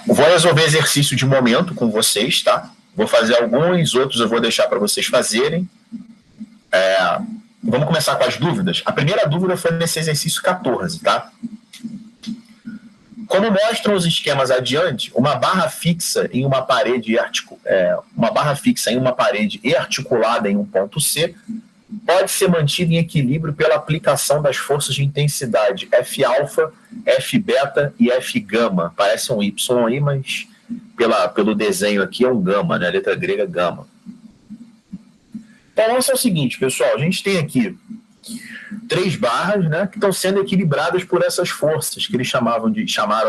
Vou resolver exercício de momento com vocês, tá? Vou fazer alguns, outros eu vou deixar para vocês fazerem. Vamos começar com as dúvidas. A primeira dúvida foi nesse exercício 14, tá? Como mostram os esquemas adiante, uma barra fixa em uma parede e articulada em um ponto C pode ser mantida em equilíbrio pela aplicação das forças de intensidade F-alfa, F-beta e F-gama. Parece um Y aí, mas pelo desenho aqui é um gama, né? A letra grega gama. Então, vamos fazer o seguinte, pessoal. A gente tem aqui 3 barras, né, que estão sendo equilibradas por essas forças que eles chamaram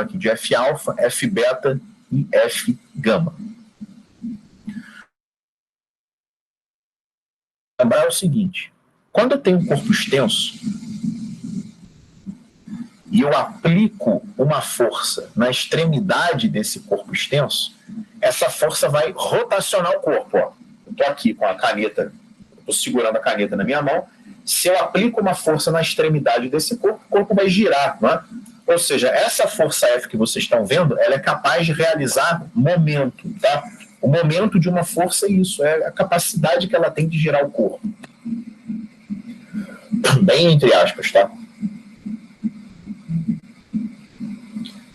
aqui de F-alfa, F-beta e F-gama. Lembrar o seguinte, quando eu tenho um corpo extenso e eu aplico uma força na extremidade desse corpo extenso, essa força vai rotacionar o corpo. Ó. Eu estou aqui com a caneta, estou segurando a caneta na minha mão. Se eu aplico uma força na extremidade desse corpo, o corpo vai girar, não é? Ou seja, essa força F que vocês estão vendo, ela é capaz de realizar momento, tá? O momento de uma força é isso, é a capacidade que ela tem de girar o corpo. Bem entre aspas, tá?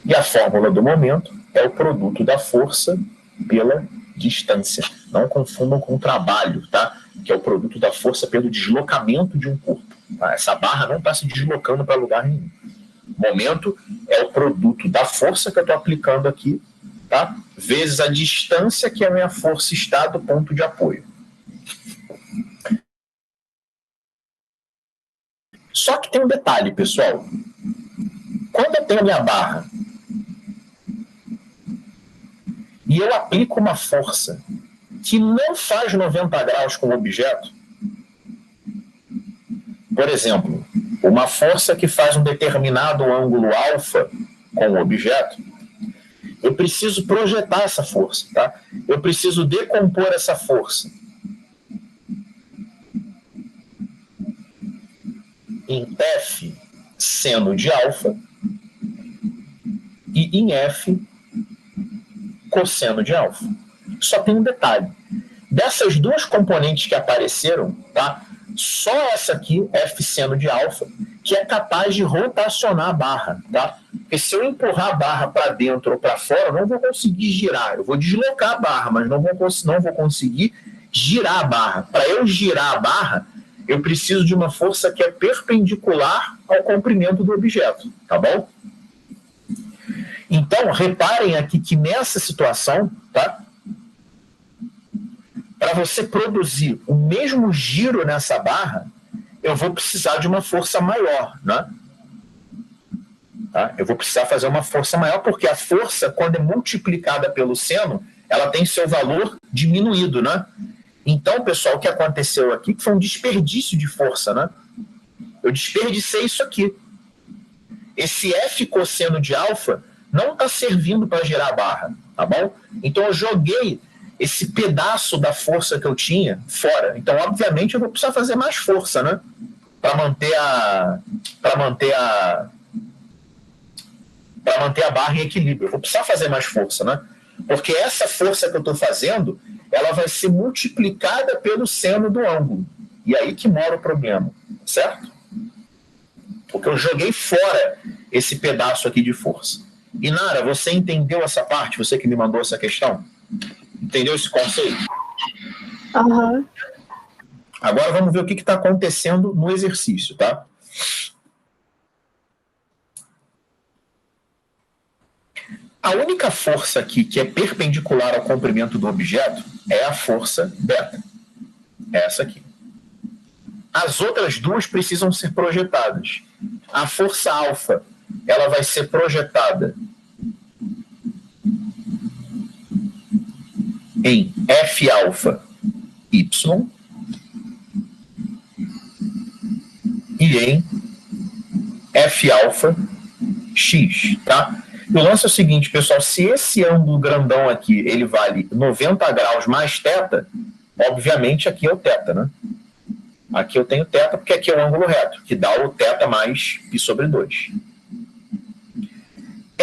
E a fórmula do momento é o produto da força pela distância. Não confundam com o trabalho, tá? Que é o produto da força pelo deslocamento de um corpo. Tá? Essa barra não está se deslocando para lugar nenhum. Momento é o produto da força que eu estou aplicando aqui, tá? Vezes a distância que a minha força está do ponto de apoio. Só que tem um detalhe, pessoal. Quando eu tenho a minha barra e eu aplico uma força que não faz 90 graus com o objeto, por exemplo, uma força que faz um determinado ângulo alfa com o objeto, eu preciso projetar essa força, tá? Eu preciso decompor essa força em F seno de alfa e em F cosseno de alfa. Só tem um detalhe. Dessas duas componentes que apareceram, tá? Só essa aqui, F seno de alfa, que é capaz de rotacionar a barra, tá? Porque se eu empurrar a barra para dentro ou para fora, eu não vou conseguir girar. Eu vou deslocar a barra, mas não vou conseguir girar a barra. Para eu girar a barra, eu preciso de uma força que é perpendicular ao comprimento do objeto, tá bom? Então, reparem aqui que nessa situação, tá? Para você produzir o mesmo giro nessa barra, eu vou precisar de uma força maior, né? Tá? Eu vou precisar fazer uma força maior, porque a força, quando é multiplicada pelo seno, ela tem seu valor diminuído, né? Então, pessoal, o que aconteceu aqui foi um desperdício de força, né? Eu desperdicei isso aqui. Esse F cosseno de alfa não está servindo para girar a barra, tá bom? Então, eu joguei esse pedaço da força que eu tinha fora. Então, obviamente, eu vou precisar fazer mais força, né? Para manter a barra em equilíbrio. Eu vou precisar fazer mais força, né? Porque essa força que eu estou fazendo, ela vai ser multiplicada pelo seno do ângulo. E aí que mora o problema, certo? Porque eu joguei fora esse pedaço aqui de força. E, Nara, você entendeu essa parte? Você que me mandou essa questão? Entendeu esse conceito? Uhum. Agora vamos ver o que está acontecendo no exercício, tá? A única força aqui que é perpendicular ao comprimento do objeto é a força beta. Essa aqui. As outras duas precisam ser projetadas. A força alfa, ela vai ser projetada em F alfa Y e em F alfa X, tá? E o lance é o seguinte, pessoal, se esse ângulo grandão aqui, ele vale 90 graus mais θ, obviamente aqui é o θ, né? Aqui eu tenho θ porque aqui é o ângulo reto, que dá o θ mais π sobre 2.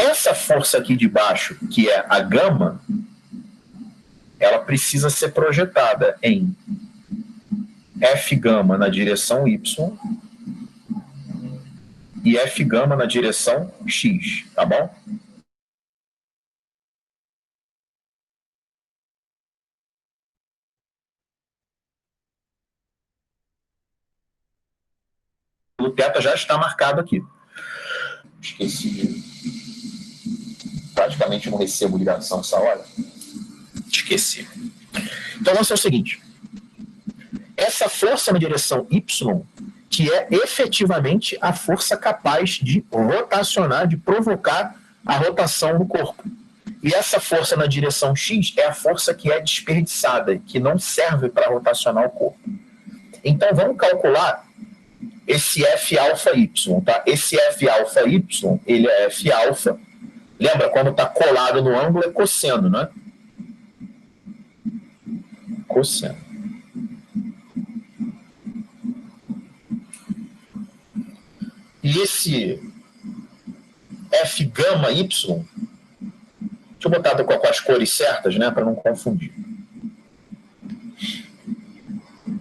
essa força aqui de baixo, que é a gama, ela precisa ser projetada em F gama na direção Y e F gama na direção X, tá bom? O θ já está marcado aqui. Esqueci. Praticamente não recebo ligação essa hora. Esqueci. Então, vamos fazer o seguinte. Essa força na direção Y, que é efetivamente a força capaz de rotacionar, de provocar a rotação do corpo. E essa força na direção X é a força que é desperdiçada, que não serve para rotacionar o corpo. Então, vamos calcular esse F alfa Y, tá? Esse F alfa Y, ele é F alfa. Lembra, quando está colado no ângulo é cosseno, né? Cosseno. E esse F gama Y, deixa eu botar com as cores certas, né, para não confundir.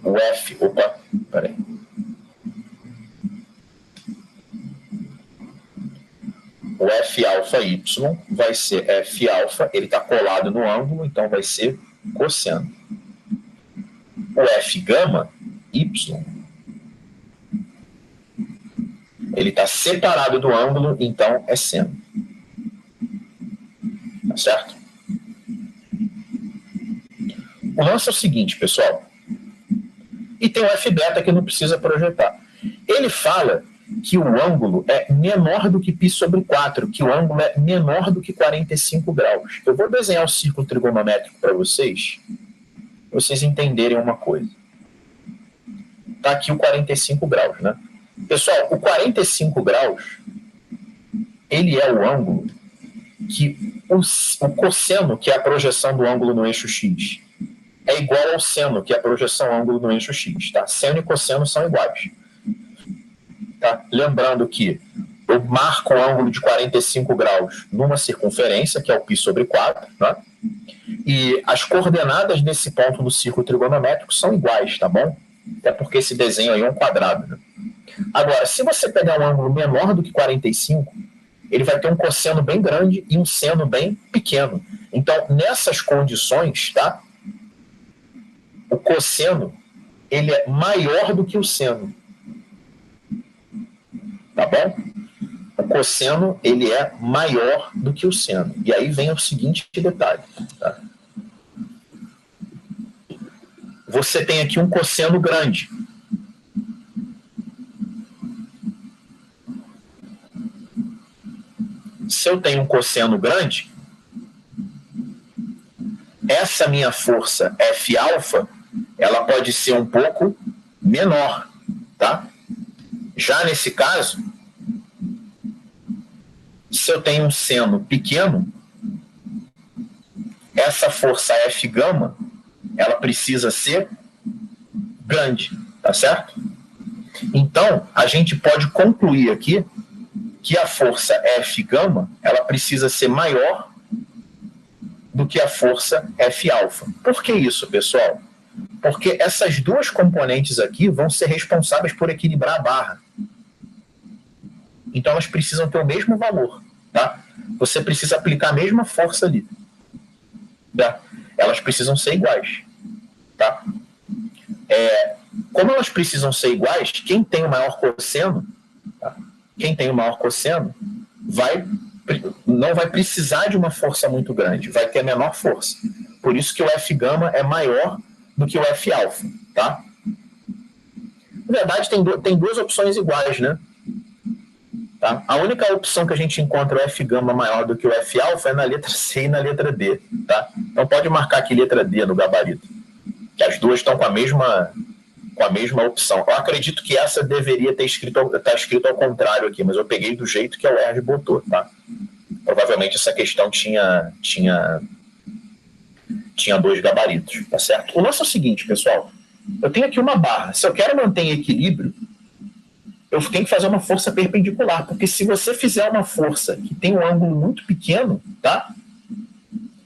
O F, opa, peraí. O F alfa Y vai ser F alfa, ele está colado no ângulo, então vai ser cosseno. O F gama Y, ele está separado do ângulo, então é seno. Tá certo? O lance é o seguinte, pessoal. E tem o F beta que não precisa projetar. Ele fala que o ângulo é menor do que π sobre 4, que o ângulo é menor do que 45 graus. Eu vou desenhar o círculo trigonométrico para vocês entenderem uma coisa. Está aqui o 45 graus, né? Pessoal, o 45 graus, ele é o ângulo que o cosseno, que é a projeção do ângulo no eixo X, é igual ao seno, que é a projeção do ângulo no eixo X. Tá? Seno e cosseno são iguais. Tá? Lembrando que eu marco o ângulo de 45 graus numa circunferência, que é o π sobre 4, né? E as coordenadas desse ponto do círculo trigonométrico são iguais, tá bom? Até porque esse desenho aí é um quadrado, né? Agora, se você pegar um ângulo menor do que 45, ele vai ter um cosseno bem grande e um seno bem pequeno. Então, nessas condições, tá? O cosseno, ele é maior do que o seno. Tá bom? O cosseno, ele é maior do que o seno. E aí vem o seguinte detalhe. Tá? Você tem aqui um cosseno grande. Se eu tenho um cosseno grande, essa minha força F alfa, ela pode ser um pouco menor, tá? Já nesse caso, se eu tenho um seno pequeno, essa força F gama, ela precisa ser grande, tá certo? Então, a gente pode concluir aqui que a força F gama, ela precisa ser maior do que a força F alfa. Por que isso, pessoal? Porque essas duas componentes aqui vão ser responsáveis por equilibrar a barra. Então, elas precisam ter o mesmo valor, tá? Você precisa aplicar a mesma força ali. Tá? Elas precisam ser iguais, tá? Como elas precisam ser iguais, quem tem o maior cosseno, tá? Quem tem o maior cosseno não vai precisar de uma força muito grande, vai ter a menor força. Por isso que o F gama é maior do que o F alfa, tá? Na verdade, tem duas opções iguais, né? Tá? A única opção que a gente encontra o F gama maior do que o F alfa é na letra C e na letra D, tá? Então pode marcar aqui letra D no gabarito, que as duas estão com a mesma opção. Eu acredito que essa deveria estar escrito ao contrário aqui, mas eu peguei do jeito que a UERJ botou, tá? Provavelmente essa questão tinha dois gabaritos, tá certo? O lance é o seguinte, pessoal. Eu tenho aqui uma barra. Se eu quero manter em equilíbrio, eu tenho que fazer uma força perpendicular, porque se você fizer uma força que tem um ângulo muito pequeno, tá?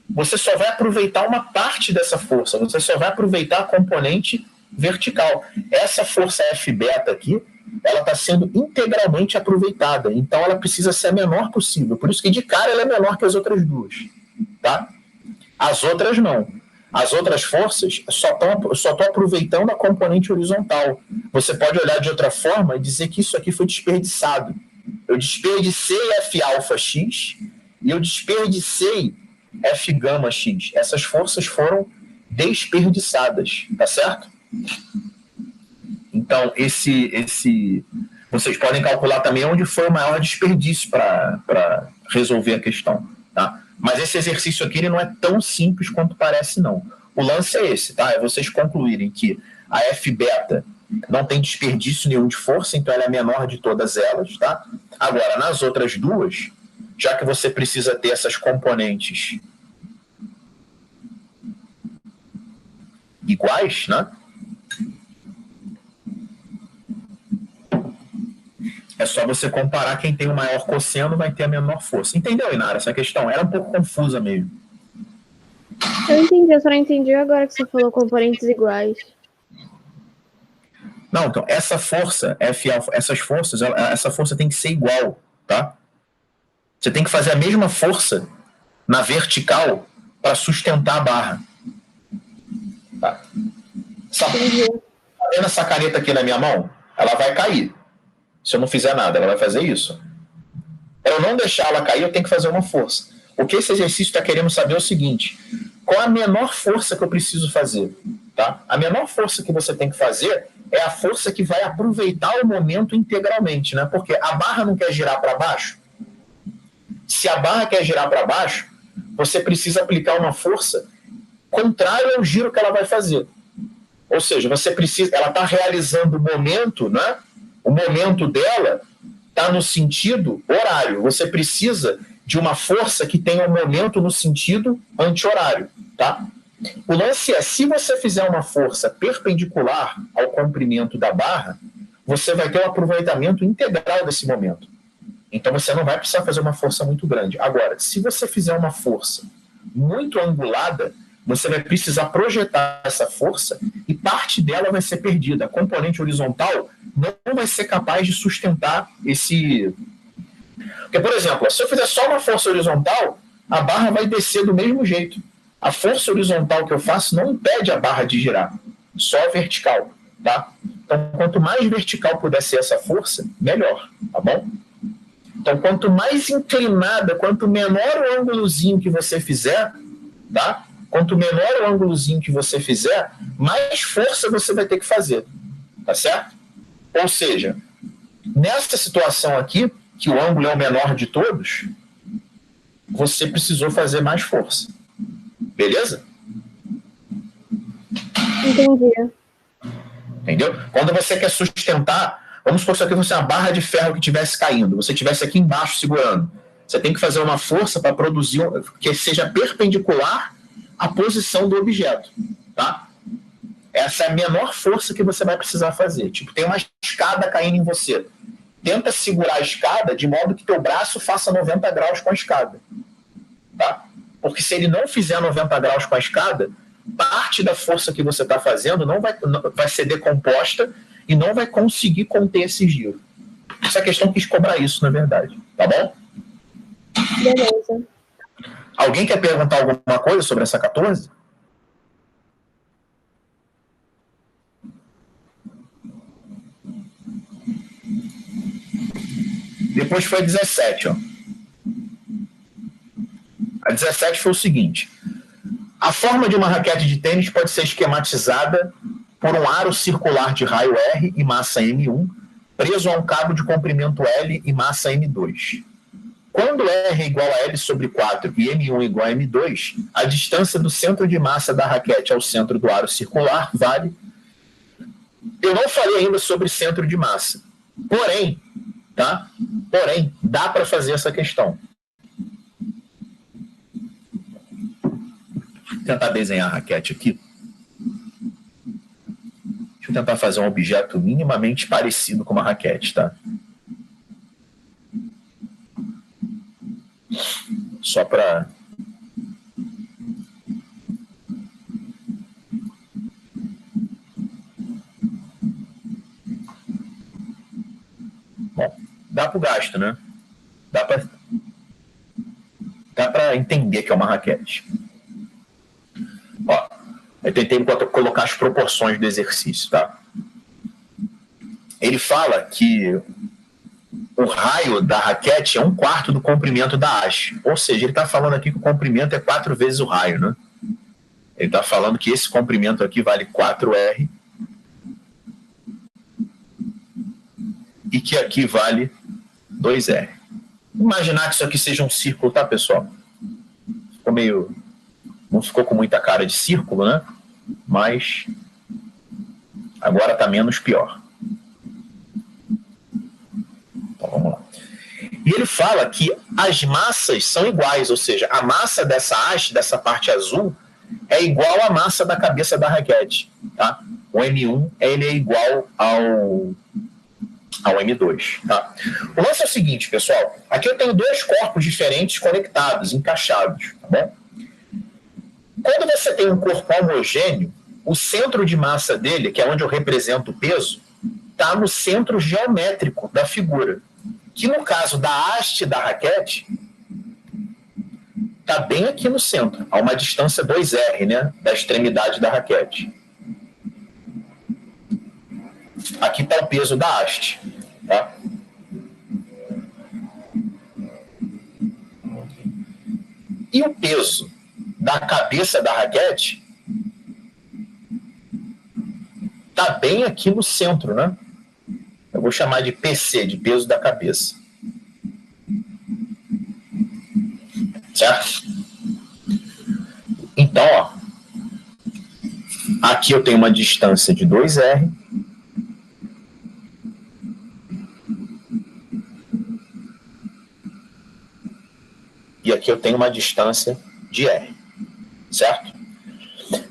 Você só vai aproveitar uma parte dessa força, você só vai aproveitar a componente vertical. Essa força F beta aqui, ela está sendo integralmente aproveitada, então ela precisa ser a menor possível. Por isso que de cara ela é menor que as outras duas, tá? As outras não. As outras forças só estão aproveitando a componente horizontal. Você pode olhar de outra forma e dizer que isso aqui foi desperdiçado. Eu desperdicei F alfa X e eu desperdicei F gama X. Essas forças foram desperdiçadas, tá certo? Então, vocês podem calcular também onde foi o maior desperdício para resolver a questão, tá? Mas esse exercício aqui ele não é tão simples quanto parece, não. O lance é esse, tá? É vocês concluírem que a F beta não tem desperdício nenhum de força, então ela é a menor de todas elas, tá? Agora, nas outras duas, já que você precisa ter essas componentes iguais, né? É só você comparar quem tem o maior cosseno vai ter a menor força. Entendeu, Inara? Essa questão era um pouco confusa mesmo. Eu entendi, eu só não entendi agora que você falou componentes iguais. Não, então, essa força, F alfa, essas forças, essa força tem que ser igual, tá? Você tem que fazer a mesma força na vertical para sustentar a barra. Tá? Tá vendo essa caneta aqui na minha mão? Ela vai cair. Se eu não fizer nada, ela vai fazer isso. Para eu não deixar ela cair, eu tenho que fazer uma força. O que esse exercício está querendo saber é o seguinte: qual a menor força que eu preciso fazer? Tá? A menor força que você tem que fazer é a força que vai aproveitar o momento integralmente, né? Porque a barra não quer girar para baixo. Se a barra quer girar para baixo, você precisa aplicar uma força contrária ao giro que ela vai fazer. Ou seja, ela está realizando o momento, né? O momento dela está no sentido horário. Você precisa de uma força que tenha um momento no sentido anti-horário, tá? O lance é, se você fizer uma força perpendicular ao comprimento da barra, você vai ter um aproveitamento integral desse momento. Então você não vai precisar fazer uma força muito grande. Agora, se você fizer uma força muito angulada, você vai precisar projetar essa força e parte dela vai ser perdida. A componente horizontal não vai ser capaz de sustentar esse... Porque, por exemplo, se eu fizer só uma força horizontal, a barra vai descer do mesmo jeito. A força horizontal que eu faço não impede a barra de girar, só a vertical, tá? Então, quanto mais vertical puder ser essa força, melhor, tá bom? Então, quanto mais inclinada, quanto menor o ângulozinho que você fizer, tá? Quanto menor o ângulozinho que você fizer, mais força você vai ter que fazer, tá certo? Ou seja, nessa situação aqui, que o ângulo é o menor de todos, você precisou fazer mais força. Beleza? Entendi. Entendeu? Quando você quer sustentar, vamos supor que isso aqui fosse uma barra de ferro que estivesse caindo, você estivesse aqui embaixo segurando. Você tem que fazer uma força para produzir que seja perpendicular à posição do objeto, tá? Essa é a menor força que você vai precisar fazer. Tipo, tem uma escada caindo em você. Tenta segurar a escada de modo que teu braço faça 90 graus com a escada, tá? Porque se ele não fizer 90 graus com a escada, parte da força que você está fazendo vai ser decomposta e não vai conseguir conter esse giro. Essa questão quis cobrar isso, na verdade. Tá bom? Beleza. Alguém quer perguntar alguma coisa sobre essa 14? Depois foi a 17, ó. A 17 foi o seguinte: a forma de uma raquete de tênis pode ser esquematizada por um aro circular de raio R e massa M1, preso a um cabo de comprimento L e massa M2. Quando R é igual a L sobre 4 e M1 igual a M2, a distância do centro de massa da raquete ao centro do aro circular vale... Eu não falei ainda sobre centro de massa. Porém, tá? Porém, dá para fazer essa questão. Vou tentar desenhar a raquete aqui. Deixa eu tentar fazer um objeto minimamente parecido com uma raquete, tá? Só para... Bom, dá para o gasto, né? Dá para entender que é uma raquete. Ó, eu tentei colocar as proporções do exercício, tá? Ele fala que o raio da raquete é 1/4 do comprimento da haste. Ou seja, ele está falando aqui que o comprimento é 4 vezes o raio, né? Ele está falando que esse comprimento aqui vale 4R e que aqui vale 2R. Imaginar que isso aqui seja um círculo, tá, pessoal? Ficou meio... Não ficou com muita cara de círculo, né? Mas agora está menos pior. Então, vamos lá. E ele fala que as massas são iguais, ou seja, a massa dessa haste, dessa parte azul, é igual à massa da cabeça da raquete. Tá? O M1 ele é igual ao M2. Tá? O lance é o seguinte, pessoal. Aqui eu tenho dois corpos diferentes conectados, encaixados. Tá bom? Quando você tem um corpo homogêneo, o centro de massa dele, que é onde eu represento o peso, está no centro geométrico da figura. Que no caso da haste da raquete, está bem aqui no centro, a uma distância 2R, né, da extremidade da raquete. Aqui está o peso da haste. Tá? E o peso da cabeça da raquete está bem aqui no centro, né? Eu vou chamar de PC, de peso da cabeça. Certo? Então, ó, aqui eu tenho uma distância de 2R. E aqui eu tenho uma distância de R. Certo?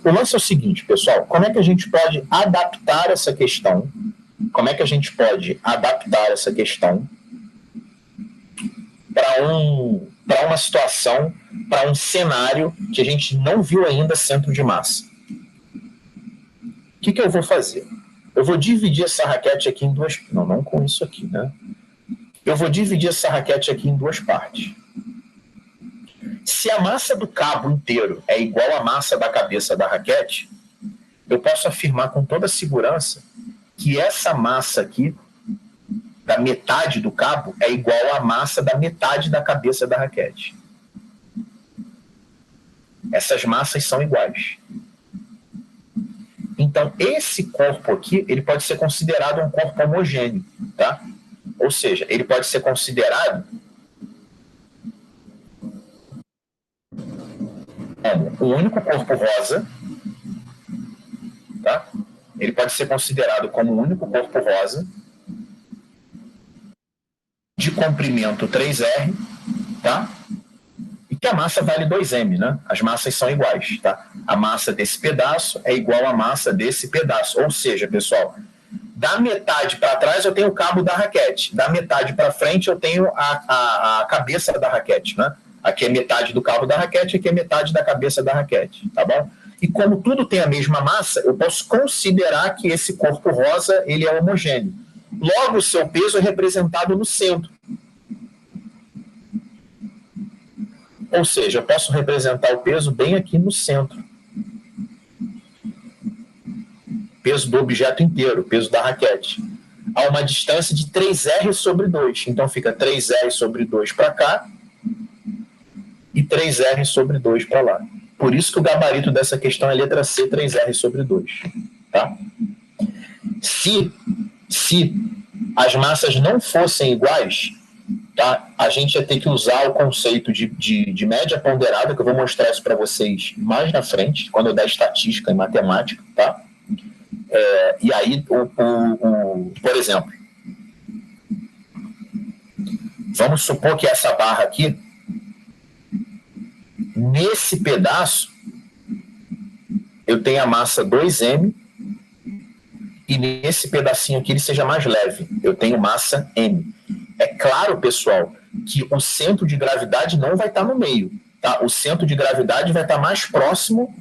O lance é o seguinte, pessoal, como é que a gente pode adaptar essa questão? Como é que a gente pode adaptar essa questão para uma situação, para um cenário que a gente não viu ainda centro de massa? O que eu vou fazer? Eu vou dividir essa raquete aqui em duas... Não com isso aqui, né? Eu vou dividir essa raquete aqui em duas partes. Se a massa do cabo inteiro é igual à massa da cabeça da raquete, eu posso afirmar com toda segurança que essa massa aqui, da metade do cabo, é igual à massa da metade da cabeça da raquete. Essas massas são iguais. Então, esse corpo aqui, ele pode ser considerado um corpo homogêneo, tá? Ou seja, ele pode ser considerado como um único corpo rosa, tá? Ele pode ser considerado como um único corpo rosa, de comprimento 3R, tá? E que a massa vale 2M, né? As massas são iguais, tá? A massa desse pedaço é igual à massa desse pedaço. Ou seja, pessoal, da metade para trás eu tenho o cabo da raquete, da metade para frente eu tenho a cabeça da raquete, né? Aqui é metade do cabo da raquete, aqui é metade da cabeça da raquete, tá bom? E como tudo tem a mesma massa, eu posso considerar que esse corpo rosa ele é homogêneo. Logo, o seu peso é representado no centro. Ou seja, eu posso representar o peso bem aqui no centro. Peso do objeto inteiro, peso da raquete. A uma distância de 3R sobre 2. Então, fica 3R sobre 2 para cá e 3R sobre 2 para lá. Por isso que o gabarito dessa questão é letra C, 3R sobre 2. Tá? Se as massas não fossem iguais, tá, a gente ia ter que usar o conceito de média ponderada, que eu vou mostrar isso para vocês mais na frente, quando eu der estatística e matemática. Tá? E aí, por exemplo, vamos supor que essa barra aqui, nesse pedaço, eu tenho a massa 2M e nesse pedacinho aqui ele seja mais leve. Eu tenho massa M. É claro, pessoal, que o centro de gravidade não vai estar no meio. Tá? O centro de gravidade vai estar mais próximo,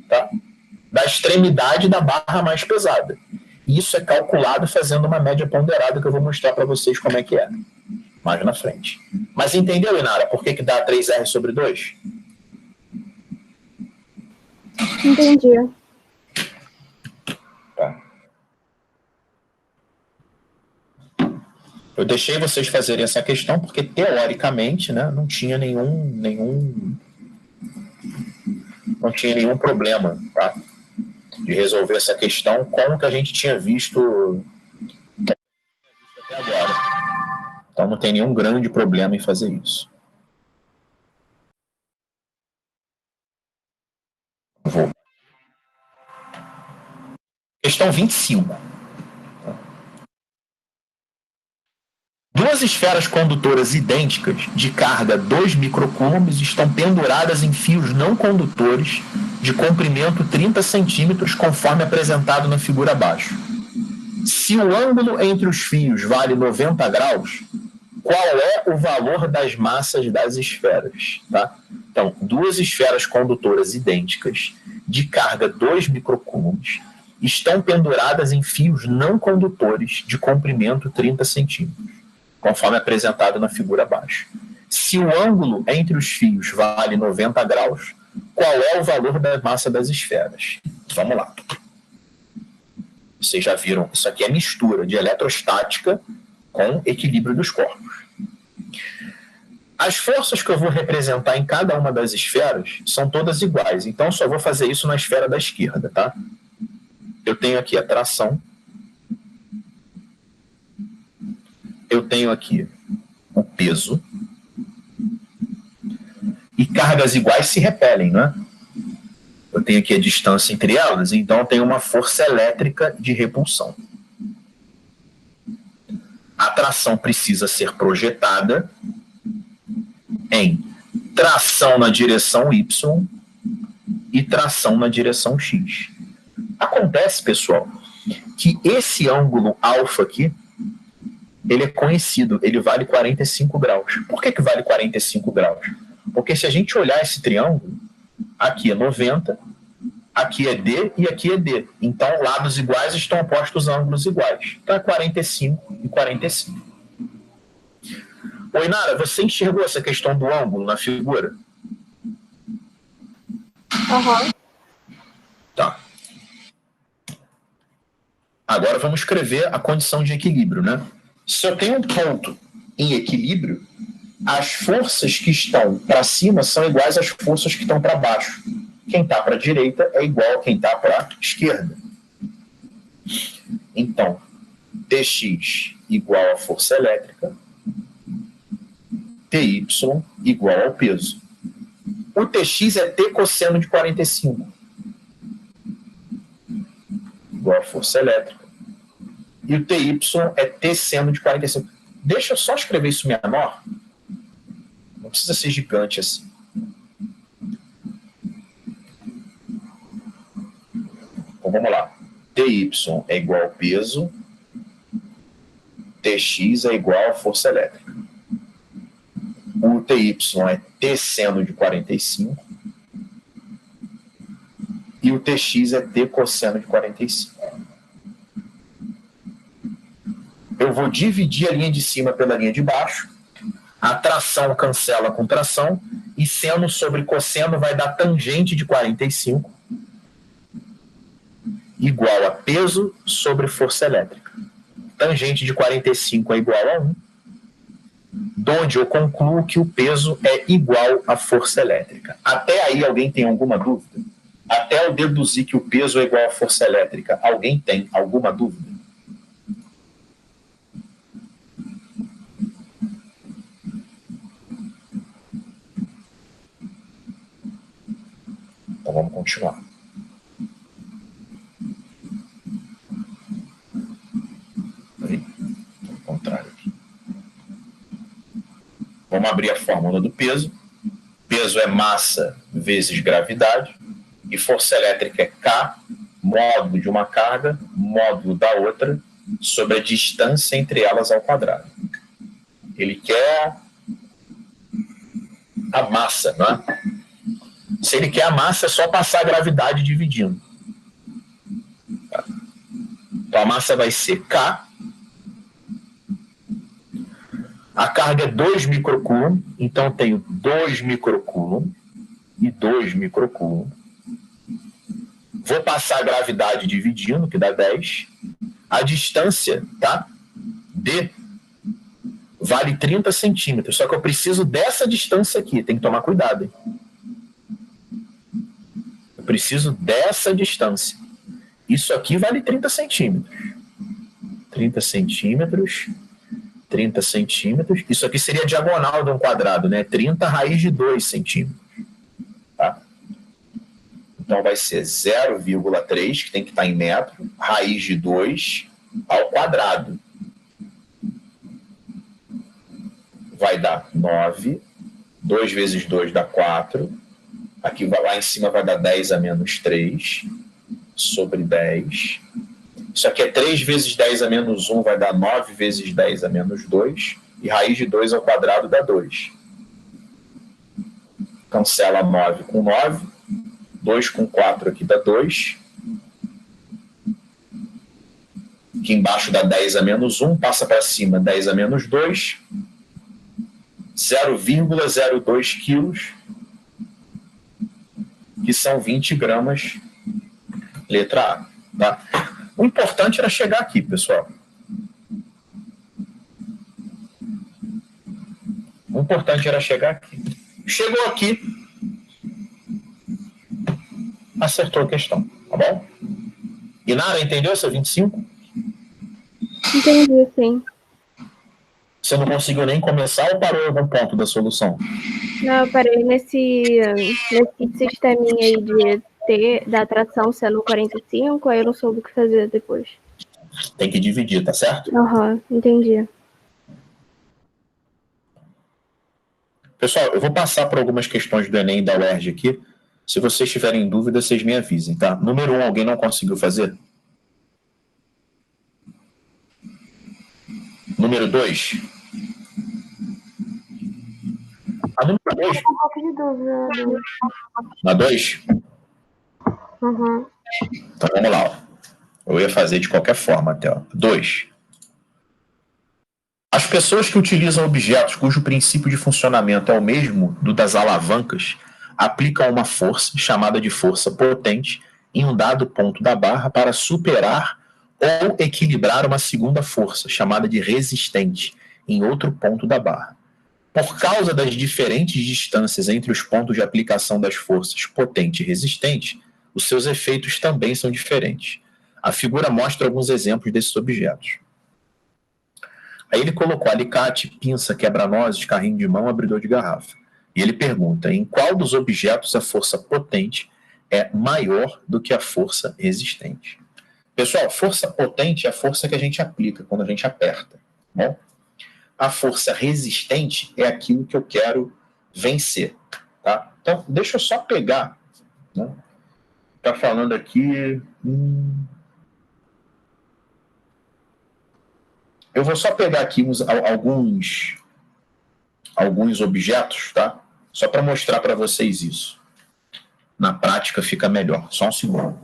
tá, da extremidade da barra mais pesada. Isso é calculado fazendo uma média ponderada que eu vou mostrar para vocês como é que é mais na frente. Mas entendeu, Inara, por que dá 3R sobre 2? Entendi. Tá. Eu deixei vocês fazerem essa questão porque, teoricamente, né, não tinha nenhum problema, tá, de resolver essa questão com o que a gente tinha visto até agora. Então não tem nenhum grande problema em fazer isso. Vou. Questão 25. Duas esferas condutoras idênticas, de carga 2 microcoulombs, estão penduradas em fios não condutores de comprimento 30 centímetros, conforme apresentado na figura abaixo. Se o ângulo entre os fios vale 90 graus, qual é o valor das massas das esferas? Tá? Então, duas esferas condutoras idênticas, de carga 2 microcoulombs, estão penduradas em fios não condutores de comprimento 30 centímetros. Conforme apresentado na figura abaixo. Se o ângulo entre os fios vale 90 graus, qual é o valor da massa das esferas? Vamos lá. Vocês já viram, isso aqui é mistura de eletrostática com equilíbrio dos corpos. As forças que eu vou representar em cada uma das esferas são todas iguais, então só vou fazer isso na esfera da esquerda, tá? Eu tenho aqui a tração. Eu tenho aqui o peso. E cargas iguais se repelem, né? Eu tenho aqui a distância entre elas, então eu tenho uma força elétrica de repulsão. A tração precisa ser projetada em tração na direção Y e tração na direção X. Acontece, pessoal, que esse ângulo alfa aqui, ele é conhecido, ele vale 45 graus. Por que vale 45 graus? Porque se a gente olhar esse triângulo, aqui é 90, aqui é D e aqui é D. Então, lados iguais estão opostos a ângulos iguais. Então, é 45 e 45. Ô, Inara, você enxergou essa questão do ângulo na figura? Aham. Tá. Agora vamos escrever a condição de equilíbrio, né? Se eu tenho um ponto em equilíbrio, as forças que estão para cima são iguais às forças que estão para baixo. Quem está para a direita é igual a quem está para a esquerda. Então, Tx igual à força elétrica, Ty igual ao peso. O Tx é T cosseno de 45, igual à força elétrica. E o Ty é T seno de 45. Deixa eu só escrever isso menor. Não precisa ser gigante assim. Então vamos lá. Ty é igual ao peso. Tx é igual à força elétrica. O Ty é T seno de 45. E o Tx é T cosseno de 45. Eu vou dividir a linha de cima pela linha de baixo. A tração cancela com tração. E seno sobre cosseno vai dar tangente de 45. Igual a peso sobre força elétrica. Tangente de 45 é igual a 1. Donde eu concluo que o peso é igual à força elétrica. Até aí alguém tem alguma dúvida? Até eu deduzir que o peso é igual à força elétrica, alguém tem alguma dúvida? Então vamos continuar. Ao contrário aqui. Vamos abrir a fórmula do peso. Peso é massa vezes gravidade. E força elétrica é K módulo de uma carga, módulo da outra, sobre a distância entre elas ao quadrado. Ele quer a massa, não é? Se ele quer a massa, é só passar a gravidade dividindo. Então a massa vai ser K. A carga é 2 microcoulomb, então eu tenho 2 microcoulomb e 2 microcoulomb. Vou passar a gravidade dividindo, que dá 10. A distância, tá? D vale 30 centímetros. Só que eu preciso dessa distância aqui. Tem que tomar cuidado, hein? Eu preciso dessa distância. Isso aqui vale 30 centímetros. 30 centímetros. 30 centímetros. Isso aqui seria a diagonal de um quadrado, né? 30 raiz de 2 centímetros. Tá? Então vai ser 0,3, que tem que estar em metro, raiz de 2 ao quadrado. Vai dar 9. 2 vezes 2 dá 4. Aqui lá em cima vai dar 10 a menos 3 sobre 10. Isso aqui é 3 vezes 10 a menos 1 vai dar 9 vezes 10 a menos 2. E raiz de 2 ao quadrado dá 2. Cancela 9 com 9. 2 com 4 aqui dá 2. Aqui embaixo dá 10 a menos 1. Passa para cima 10 a menos 2. 0,02 quilos, que são 20 gramas, letra A. Tá? O importante era chegar aqui, pessoal. O importante era chegar aqui. Chegou aqui, acertou a questão, tá bom? Inara, entendeu essa 25? Entendi, sim. Você não conseguiu nem começar ou parou em algum ponto da solução? Não, eu parei nesse sisteminha aí de T da atração sendo 45, aí eu não soube o que fazer depois. Tem que dividir, tá certo? Aham, entendi. Pessoal, eu vou passar por algumas questões do Enem e da UERJ aqui. Se vocês tiverem dúvida, vocês me avisem, tá? Número 1, alguém não conseguiu fazer? Número 2. A número 2. Um pouco de dúvida. Na 2? Uhum. Então vamos lá. Ó. Eu ia fazer de qualquer forma até. 2. As pessoas que utilizam objetos cujo princípio de funcionamento é o mesmo do das alavancas aplicam uma força, chamada de força potente, em um dado ponto da barra para superar ou equilibrar uma segunda força, chamada de resistente, em outro ponto da barra. Por causa das diferentes distâncias entre os pontos de aplicação das forças potente e resistente, os seus efeitos também são diferentes. A figura mostra alguns exemplos desses objetos. Aí ele colocou alicate, pinça, quebra-nozes, carrinho de mão, abridor de garrafa. E ele pergunta em qual dos objetos a força potente é maior do que a força resistente. Pessoal, força potente é a força que a gente aplica quando a gente aperta. Bom? A força resistente é aquilo que eu quero vencer. Tá? Então, deixa eu só pegar. Né? Tá falando aqui. Eu vou só pegar aqui alguns objetos, tá? Só para mostrar para vocês isso. Na prática fica melhor. Só um segundo.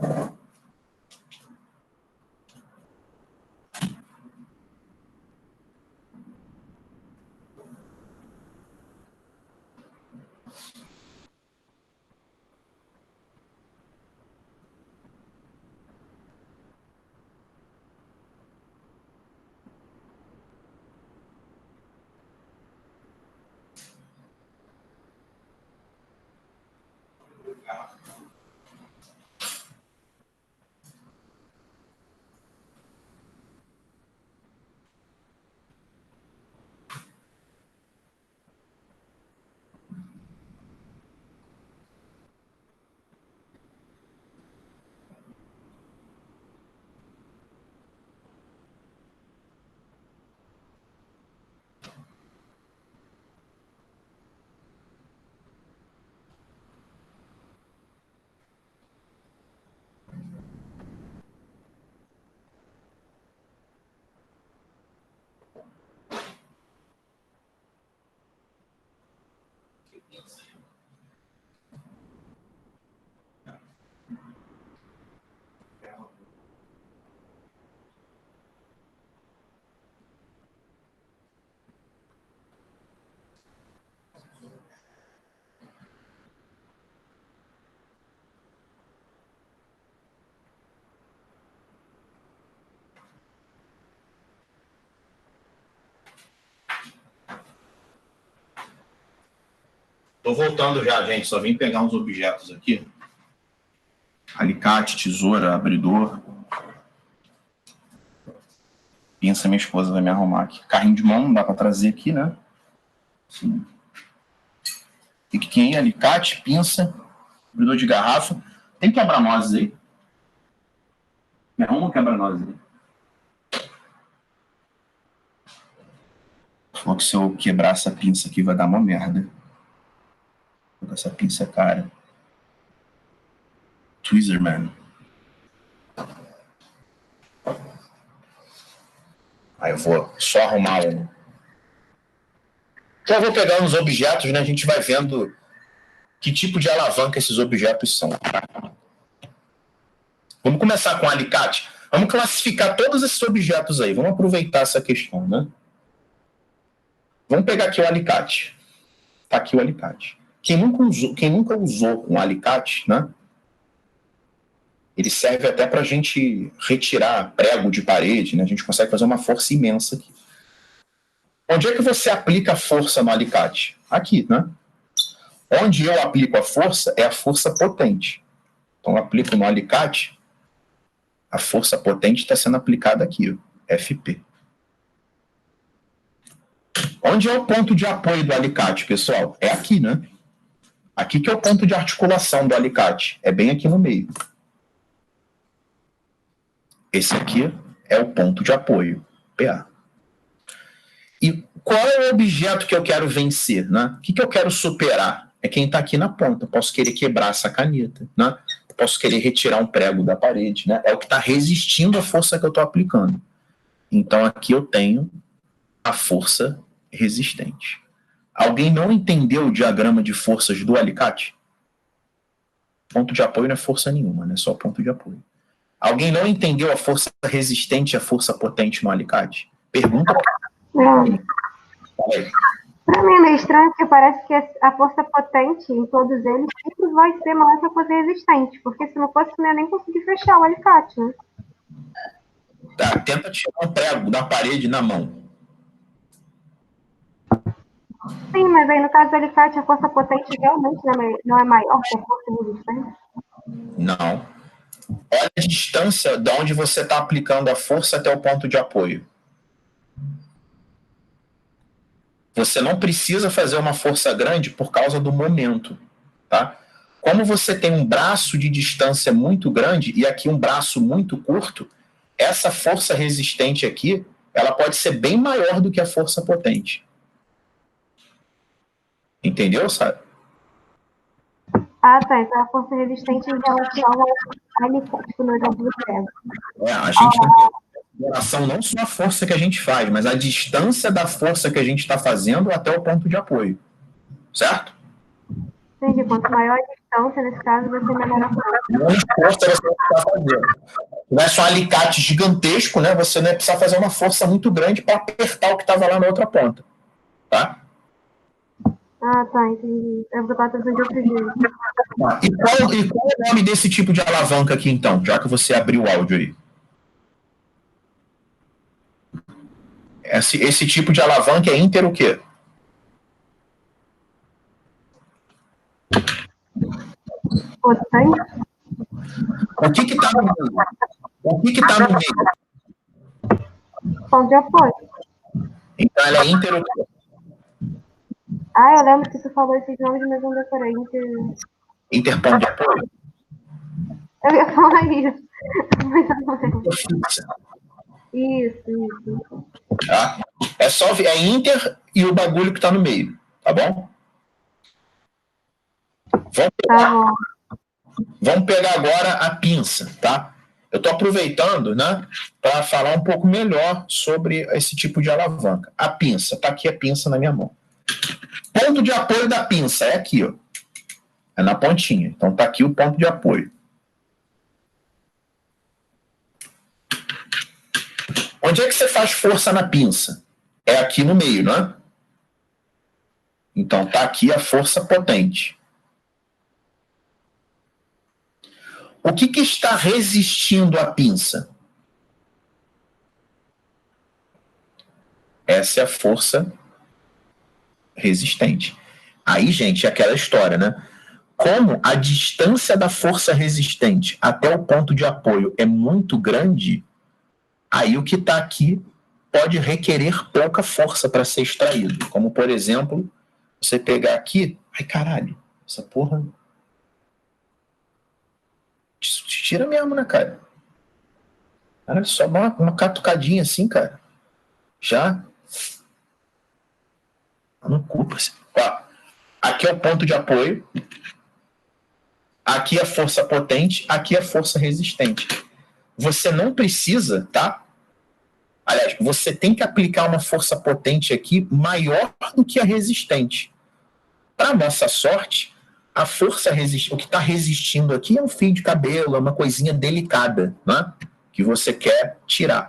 Estou voltando já, gente. Só vim pegar uns objetos aqui. Alicate, tesoura, abridor. Pinça, minha esposa vai me arrumar aqui. Carrinho de mão, não dá para trazer aqui, né? Sim. Tem que ter alicate, pinça, abridor de garrafa. Tem quebra-nozes aí? Me arruma um quebra-nozes aí. Falou que se eu quebrar essa pinça aqui vai dar uma merda. Essa pinça é cara. Tweezerman. Aí eu vou só arrumar um. Já vou pegar uns objetos, né? A gente vai vendo que tipo de alavanca esses objetos são. Vamos começar com o alicate. Vamos classificar todos esses objetos aí. Vamos aproveitar essa questão, né? Vamos pegar aqui o alicate. Tá aqui o alicate. Quem nunca usou um alicate, né? Ele serve até para a gente retirar prego de parede, né? A gente consegue fazer uma força imensa aqui. Onde é que você aplica a força no alicate? Aqui, né? Onde eu aplico a força é a força potente. Então, eu aplico no alicate, a força potente está sendo aplicada aqui, ó, FP. Onde é o ponto de apoio do alicate, pessoal? É aqui, né? Aqui que é o ponto de articulação do alicate. É bem aqui no meio. Esse aqui é o ponto de apoio, PA. E qual é o objeto que eu quero vencer, né? O que eu quero superar? É quem está aqui na ponta. Posso querer quebrar essa caneta, né? Posso querer retirar um prego da parede, né? É o que está resistindo à força que eu estou aplicando. Então, aqui eu tenho a força resistente. Alguém não entendeu o diagrama de forças do alicate? Ponto de apoio não é força nenhuma, né? Só ponto de apoio. Alguém não entendeu a força resistente e a força potente no alicate? Pergunta. Para mim é meio estranho, porque parece que a força potente em todos eles sempre vai ser maior que a força resistente, porque se não fosse, não ia nem conseguir fechar o alicate, né? Tá, tenta tirar um prego da parede na mão. Sim, mas aí no caso do alicate, a força potente realmente não é maior que a força resistente? Não. Olha a distância de onde você está aplicando a força até o ponto de apoio. Você não precisa fazer uma força grande por causa do momento, tá? Como você tem um braço de distância muito grande e aqui um braço muito curto, essa força resistente aqui, ela pode ser bem maior do que a força potente. Entendeu, sabe? Ah, tá. Então a força resistente em relação ao alicate, tipo, no exemplo do prego. A gente tem em consideração não só a força que a gente faz, mas a distância da força que a gente está fazendo até o ponto de apoio. Certo? Entendi. Quanto maior a distância, nesse caso, vai ser menor a força. Menos força você vai fazer. Se tivesse um alicate gigantesco, né, você não ia precisar fazer uma força muito grande para apertar o que estava lá na outra ponta. Tá? Ah, tá. Entendi. Eu vou estar pensando de outro jeito. E qual é o nome desse tipo de alavanca aqui, então, já que você abriu o áudio aí? Esse tipo de alavanca é inter o quê? Potente? O que está no meio? O que está no meio? Ponto de apoio. Então ela é inter o quê? Ah, eu lembro que tu falou esses nomes, mas não decorei. Interponto de apoio? Eu ia falar isso. Mas eu não lembro. Fixa. Isso. Tá? É só é inter e o bagulho que está no meio, tá bom? Tá bom. Vamos pegar agora a pinça, tá? Eu estou aproveitando, né, para falar um pouco melhor sobre esse tipo de alavanca. A pinça, tá aqui a pinça na minha mão. Ponto de apoio da pinça é aqui, ó. É na pontinha. Então tá aqui o ponto de apoio. Onde é que você faz força na pinça? É aqui no meio, não é? Então tá aqui a força potente. O que está resistindo à pinça? Essa é a força resistente. Aí, gente, é aquela história, né? Como a distância da força resistente até o ponto de apoio é muito grande, aí o que está aqui pode requerer pouca força para ser extraído. Como, por exemplo, você pegar aqui... Ai, caralho, essa porra... Tira mesmo, né, cara? Cara, só uma catucadinha assim, cara. Já... Não culpa-se. Aqui é o ponto de apoio. Aqui é a força potente. Aqui é a força resistente. Você não precisa, tá? Aliás, você tem que aplicar uma força potente aqui maior do que a resistente. Para nossa sorte, a força o que está resistindo aqui é um fio de cabelo, é uma coisinha delicada, né? Que você quer tirar.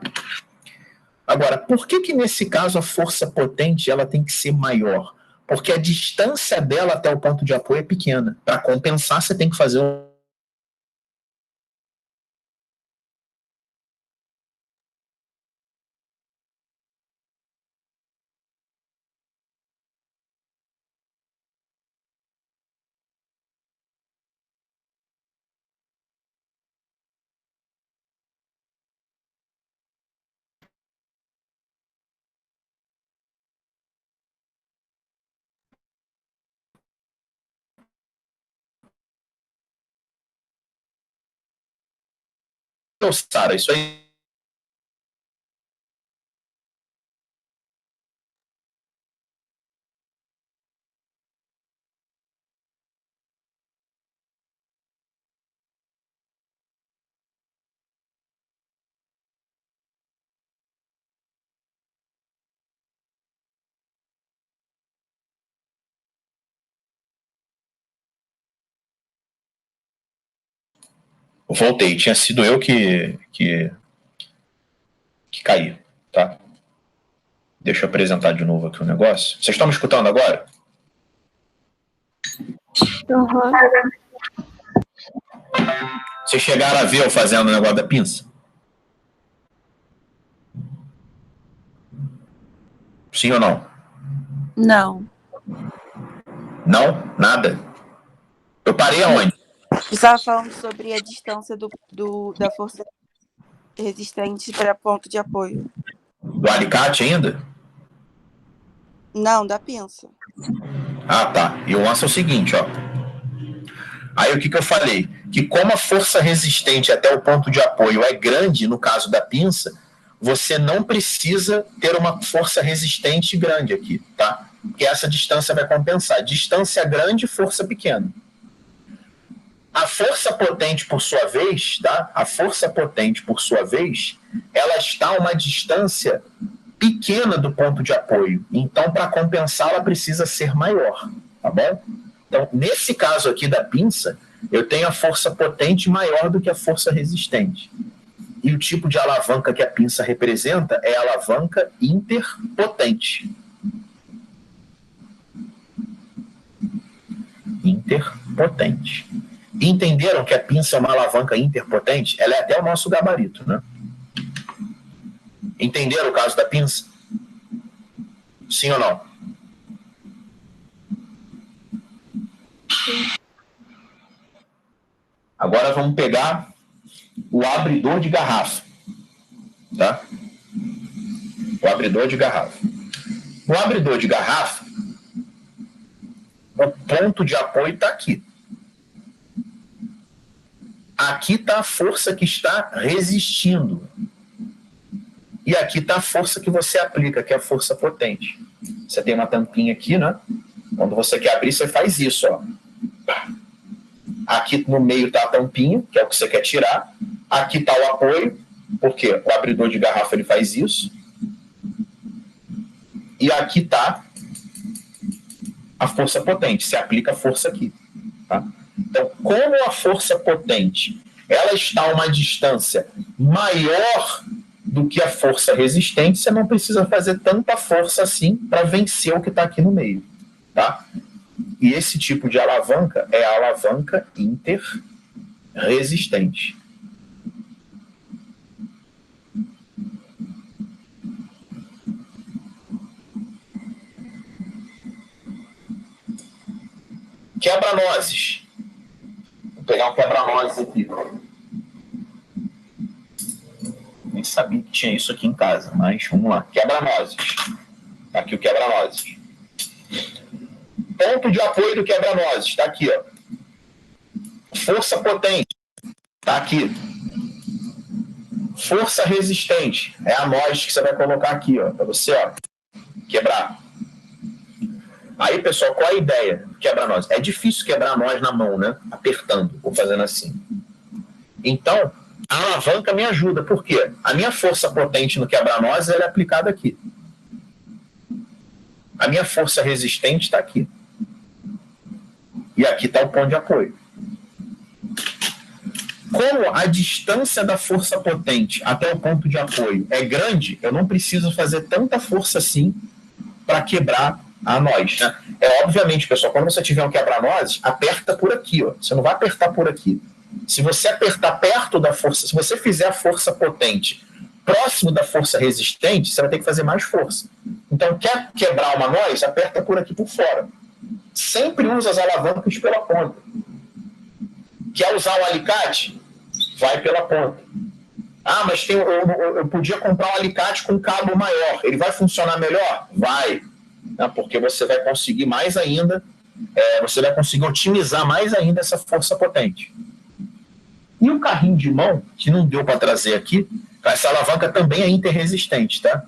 Agora, por que nesse caso a força potente ela tem que ser maior? Porque a distância dela até o ponto de apoio é pequena. Para compensar, você tem que fazer Sara, isso aí. Voltei, tinha sido eu que caí, tá? Deixa eu apresentar de novo aqui o negócio. Vocês estão me escutando agora? Uhum. Vocês chegaram a ver eu fazendo o negócio da pinça? Sim ou não? Não. Não? Nada? Eu parei aonde? Você estava falando sobre a distância da força resistente para ponto de apoio. Do alicate ainda? Não, da pinça. Ah, tá. E o lance é o seguinte, ó. Aí o que eu falei? Que como a força resistente até o ponto de apoio é grande, no caso da pinça, você não precisa ter uma força resistente grande aqui, tá? Porque essa distância vai compensar. Distância grande, força pequena. A força potente, por sua vez, tá? A força potente, por sua vez, ela está a uma distância pequena do ponto de apoio. Então, para compensar, ela precisa ser maior, tá bom? Então, nesse caso aqui da pinça, eu tenho a força potente maior do que a força resistente. E o tipo de alavanca que a pinça representa é a alavanca interpotente. Interpotente. Entenderam que a pinça é uma alavanca interpotente? Ela é até o nosso gabarito, né? Entenderam o caso da pinça? Sim ou não? Agora vamos pegar o abridor de garrafa, tá? O abridor de garrafa. No abridor de garrafa, o ponto de apoio está aqui. Aqui está a força que está resistindo. E aqui está a força que você aplica, que é a força potente. Você tem uma tampinha aqui, né? Quando você quer abrir, você faz isso, ó. Aqui no meio está a tampinha, que é o que você quer tirar. Aqui está o apoio, porque o abridor de garrafa ele faz isso. E aqui está a força potente, se aplica a força aqui. Tá? Então, como a força potente ela está a uma distância maior do que a força resistente, você não precisa fazer tanta força assim para vencer o que está aqui no meio. Tá? E esse tipo de alavanca é a alavanca interresistente. Quebra-nozes. Vou pegar um quebra-nozes aqui. Nem sabia que tinha isso aqui em casa, mas vamos lá. Quebra-nozes. Tá aqui o quebra-nozes. Ponto de apoio do quebra-nozes. Está aqui, ó. Força potente. Está aqui. Força resistente. É a noz que você vai colocar aqui, ó, para você, ó, quebrar. Aí, pessoal, qual a ideia? Quebra-nozes. É difícil quebrar nós na mão, né? Apertando ou fazendo assim. Então, a alavanca me ajuda. Por quê? A minha força potente no quebra-nozes ela é aplicada aqui. A minha força resistente está aqui. E aqui está o ponto de apoio. Como a distância da força potente até o ponto de apoio é grande, eu não preciso fazer tanta força assim para quebrar a noz. Né? Obviamente, pessoal, quando você tiver um quebra-nozes, aperta por aqui. Ó. Você não vai apertar por aqui. Se você apertar perto da força, se você fizer a força potente próximo da força resistente, você vai ter que fazer mais força. Então, quer quebrar uma noz, aperta por aqui por fora. Sempre usa as alavancas pela ponta. Quer usar o alicate? Vai pela ponta. Ah, mas eu podia comprar um alicate com cabo maior. Ele vai funcionar melhor? Vai. Porque você vai conseguir mais ainda, você vai conseguir otimizar mais ainda essa força potente. E o carrinho de mão, que não deu para trazer aqui, essa alavanca também é interresistente, tá?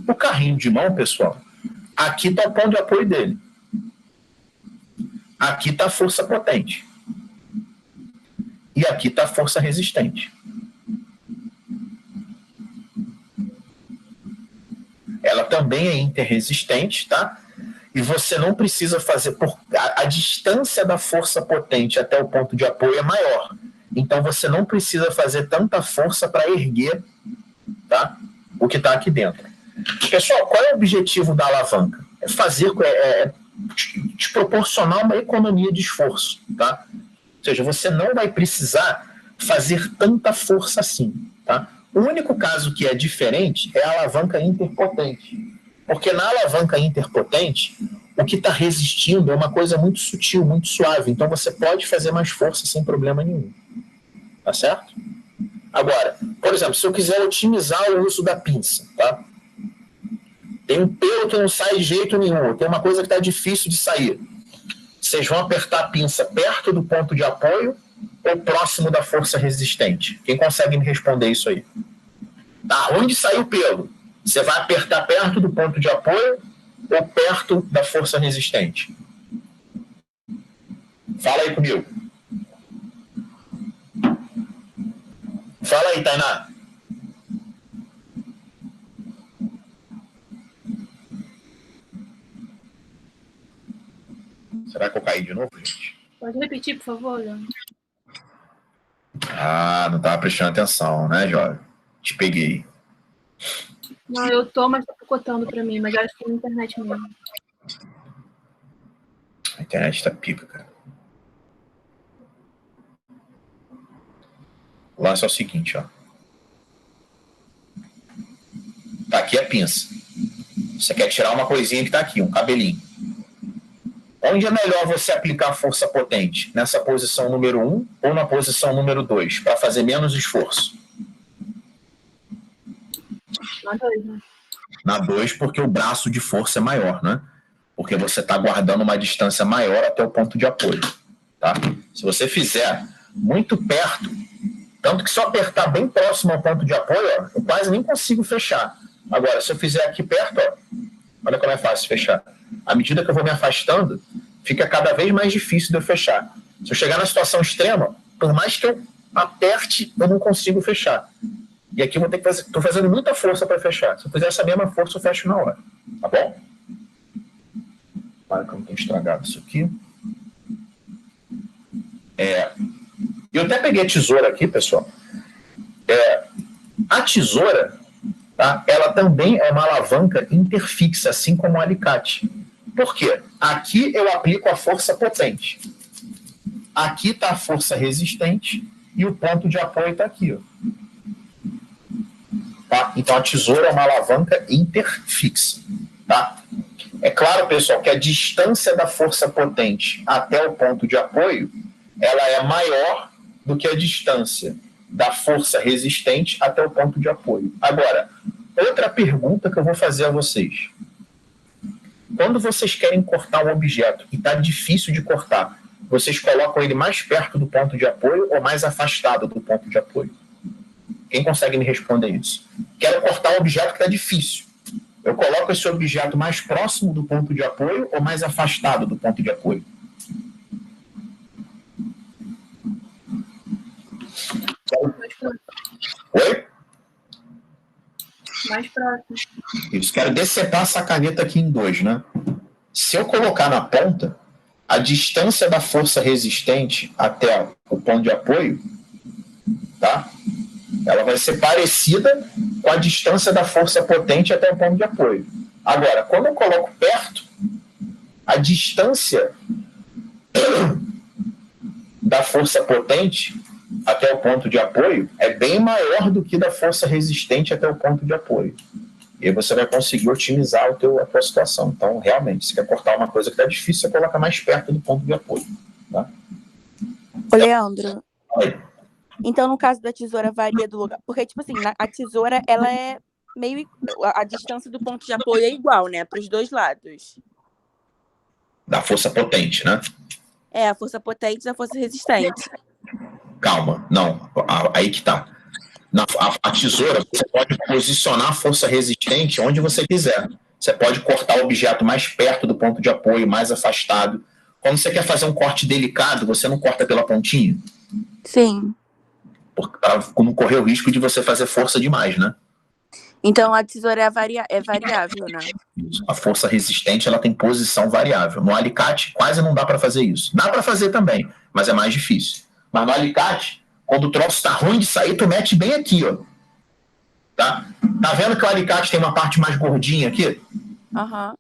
O carrinho de mão, pessoal, aqui está o ponto de apoio dele. Aqui está a força potente. E aqui está a força resistente. Ela também é interresistente, tá? E você não precisa fazer... A distância da força potente até o ponto de apoio é maior. Então, você não precisa fazer tanta força para erguer, tá? O que está aqui dentro. Pessoal, qual é o objetivo da alavanca? Te proporcionar uma economia de esforço, tá? Ou seja, você não vai precisar fazer tanta força assim, tá? O único caso que é diferente é a alavanca interpotente. Porque na alavanca interpotente, o que está resistindo é uma coisa muito sutil, muito suave. Então você pode fazer mais força sem problema nenhum. Tá certo? Agora, por exemplo, se eu quiser otimizar o uso da pinça, tá? Tem um pelo que não sai de jeito nenhum, tem uma coisa que está difícil de sair. Vocês vão apertar a pinça perto do ponto de apoio ou próximo da força resistente? Quem consegue me responder isso aí? Tá, onde saiu o pelo? Você vai apertar perto do ponto de apoio ou perto da força resistente? Fala aí comigo. Fala aí, Tainá. Será que eu caí de novo, gente? Pode repetir, por favor, Leandro? Ah, não estava prestando atenção, né, jovem? Te peguei. Não, eu tô, mas tá picotando para mim, mas acho que é na internet mesmo. A internet tá pica, cara. O lance é o seguinte, ó. Tá aqui a pinça. Você quer tirar uma coisinha que tá aqui, um cabelinho. Onde é melhor você aplicar a força potente? Nessa posição número 1 ou na posição número 2? Para fazer menos esforço? Na 2, né? Na 2, porque o braço de força é maior, né? Porque você está guardando uma distância maior até o ponto de apoio. Tá? Se você fizer muito perto, tanto que se eu apertar bem próximo ao ponto de apoio, ó, eu quase nem consigo fechar. Agora, se eu fizer aqui perto, ó, olha como é fácil fechar. À medida que eu vou me afastando, fica cada vez mais difícil de eu fechar. Se eu chegar na situação extrema, por mais que eu aperte, eu não consigo fechar. E aqui eu vou ter que fazer, estou fazendo muita força para fechar. Se eu fizer essa mesma força, eu fecho na hora. Tá bom? Para que eu não tenho estragado isso aqui. Eu até peguei a tesoura aqui, pessoal. A tesoura, tá? Ela também é uma alavanca interfixa, assim como o alicate. Por quê? Aqui eu aplico a força potente. Aqui está a força resistente e o ponto de apoio está aqui. Ó. Tá? Então a tesoura é uma alavanca interfixa. Tá? É claro, pessoal, que a distância da força potente até o ponto de apoio ela é maior do que a distância da força resistente até o ponto de apoio. Agora, outra pergunta que eu vou fazer a vocês. Quando vocês querem cortar um objeto e está difícil de cortar, vocês colocam ele mais perto do ponto de apoio ou mais afastado do ponto de apoio? Quem consegue me responder isso? Quero cortar um objeto que está difícil. Eu coloco esse objeto mais próximo do ponto de apoio ou mais afastado do ponto de apoio? Oi? Mais próximo. Isso, quero decepar essa caneta aqui em 2, né? Se eu colocar na ponta, a distância da força resistente até o ponto de apoio, tá? Ela vai ser parecida com a distância da força potente até o ponto de apoio. Agora, quando eu coloco perto, a distância da força potente até o ponto de apoio é bem maior do que da força resistente até o ponto de apoio. E aí você vai conseguir otimizar a tua situação. Então, realmente, se quer cortar uma coisa que está difícil, você coloca mais perto do ponto de apoio. Tá? Ô, Leandro. Oi. Então, no caso da tesoura, varia do lugar. Porque, tipo assim, a tesoura, ela é meio... A distância do ponto de apoio é igual, né? Para os dois lados. Da força potente, né? A força potente e a força resistente. Calma, não. Aí que tá. A tesoura, você pode posicionar a força resistente onde você quiser. Você pode cortar o objeto mais perto do ponto de apoio, mais afastado. Quando você quer fazer um corte delicado, você não corta pela pontinha? Sim. Para não correr o risco de você fazer força demais, né? Então, a tesoura é variável, né? A força resistente ela tem posição variável. No alicate, quase não dá para fazer isso. Dá para fazer também, mas é mais difícil. Mas no alicate, quando o troço está ruim de sair, tu mete bem aqui, ó. Tá vendo que o alicate tem uma parte mais gordinha aqui? Uhum.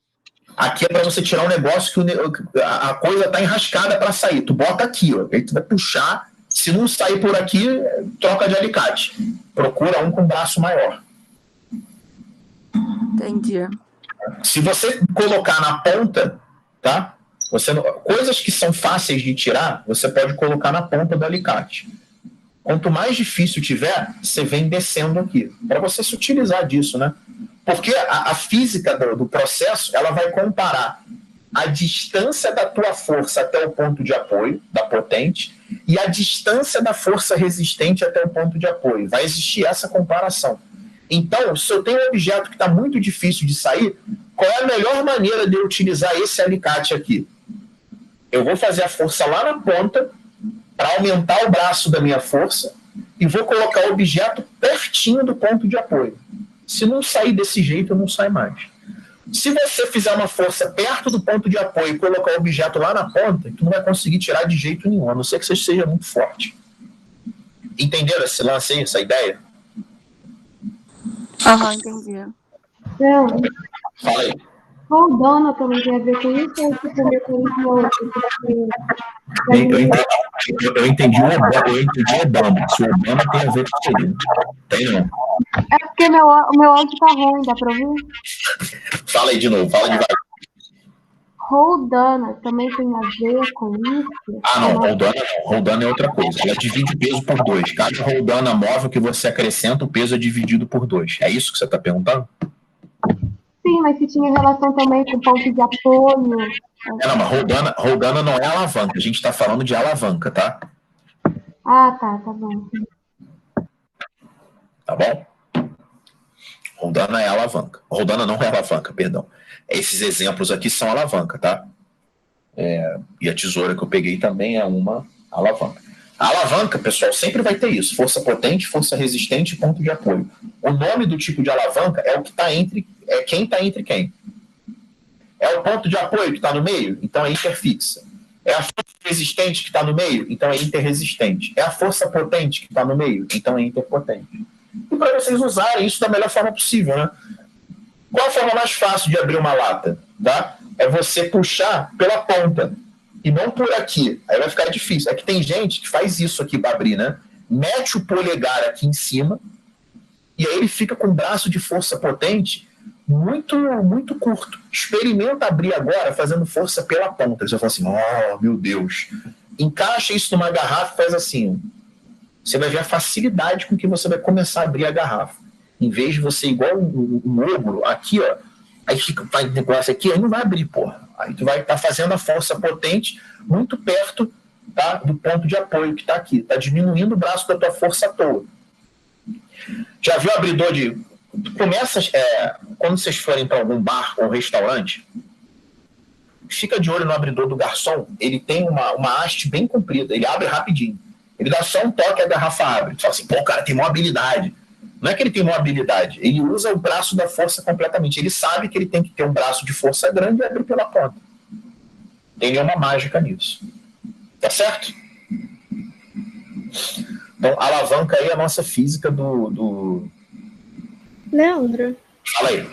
Aqui é para você tirar um negócio que a coisa está enrascada para sair. Tu bota aqui, ó. Aí tu vai puxar. Se não sair por aqui, troca de alicate. Procura um com braço maior. Entendi. Se você colocar na ponta, tá? Coisas que são fáceis de tirar, você pode colocar na ponta do alicate. Quanto mais difícil tiver, você vem descendo aqui, para você se utilizar disso, né? Porque a física do processo, ela vai comparar a distância da tua força até o ponto de apoio, da potente, e a distância da força resistente até o ponto de apoio. Vai existir essa comparação. Então, se eu tenho um objeto que está muito difícil de sair, qual é a melhor maneira de eu utilizar esse alicate aqui? Eu vou fazer a força lá na ponta para aumentar o braço da minha força e vou colocar o objeto pertinho do ponto de apoio. Se não sair desse jeito, não sai mais. Se você fizer uma força perto do ponto de apoio e colocar o objeto lá na ponta, tu não vai conseguir tirar de jeito nenhum, a não ser que você seja muito forte. Entenderam esse lance aí, essa ideia? Aham, entendi. Não. Fala aí. Roldana também tem a ver com isso ou tipo mecanismo outro? Eu entendi o Obama. Se o Obama tem a ver com isso, tem não. É porque o meu áudio tá ruim, dá pra ouvir? Fala aí de novo, fala devagar. Roldana também tem a ver com isso? Ah, não, roldana é outra coisa. Ela divide o peso por 2. Cada roldana móvel que você acrescenta, o peso é dividido por 2. É isso que você está perguntando? Sim, mas se tinha relação também com ponto de apoio. Não, mas roldana não é alavanca. A gente está falando de alavanca, tá? Ah, tá bom. Tá bom? Roldana é alavanca. Roldana não é alavanca, perdão. Esses exemplos aqui são alavanca, tá? E a tesoura que eu peguei também é uma alavanca. A alavanca, pessoal, sempre vai ter isso. Força potente, força resistente e ponto de apoio. O nome do tipo de alavanca é o que está entre... É quem está entre quem. É o ponto de apoio que está no meio? Então é interfixa. É a força resistente que está no meio? Então é interresistente. É a força potente que está no meio? Então é interpotente. E para vocês usarem isso da melhor forma possível, né? Qual a forma mais fácil de abrir uma lata? Tá? É você puxar pela ponta e não por aqui. Aí vai ficar difícil. É que tem gente que faz isso aqui para abrir, né? Mete o polegar aqui em cima e aí ele fica com um braço de força potente muito, muito curto. Experimenta abrir agora fazendo força pela ponta. Você fala assim, oh, meu Deus. Encaixa isso numa garrafa e faz assim. Você vai ver a facilidade com que você vai começar a abrir a garrafa. Em vez de você, igual um ogro, aqui, ó, aí fica, faz negócio aqui, aí não vai abrir, porra. Aí tu vai estar fazendo a força potente muito perto, tá, do ponto de apoio que está aqui. Está diminuindo o braço da tua força à toa. Já viu o abridor de... Começa, quando vocês forem para algum bar ou restaurante, fica de olho no abridor do garçom. Ele tem uma haste bem comprida, ele abre rapidinho. Ele dá só um toque e a garrafa abre. Você fala assim, pô, o cara tem uma habilidade. Não é que ele tem uma habilidade, ele usa o braço da força completamente. Ele sabe que ele tem que ter um braço de força grande e abrir pela ponta. Tem uma mágica nisso. Tá certo? Então, a alavanca aí é a nossa física do... Leandro, Fala aí.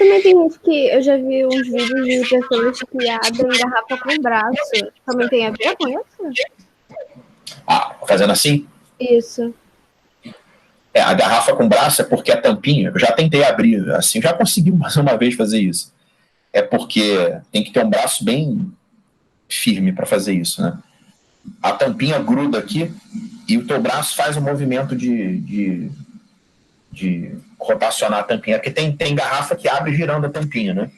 também tem gente que eu já vi uns vídeos de pessoas que abrem garrafa com o braço. Também tem a ver com isso? Ah, fazendo assim? Isso. A garrafa com braço é porque a tampinha, eu já tentei abrir assim, já consegui mais uma vez fazer isso. É porque tem que ter um braço bem firme para fazer isso, né? A tampinha gruda aqui e o teu braço faz um movimento de rotacionar a tampinha, porque tem garrafa que abre girando a tampinha, né?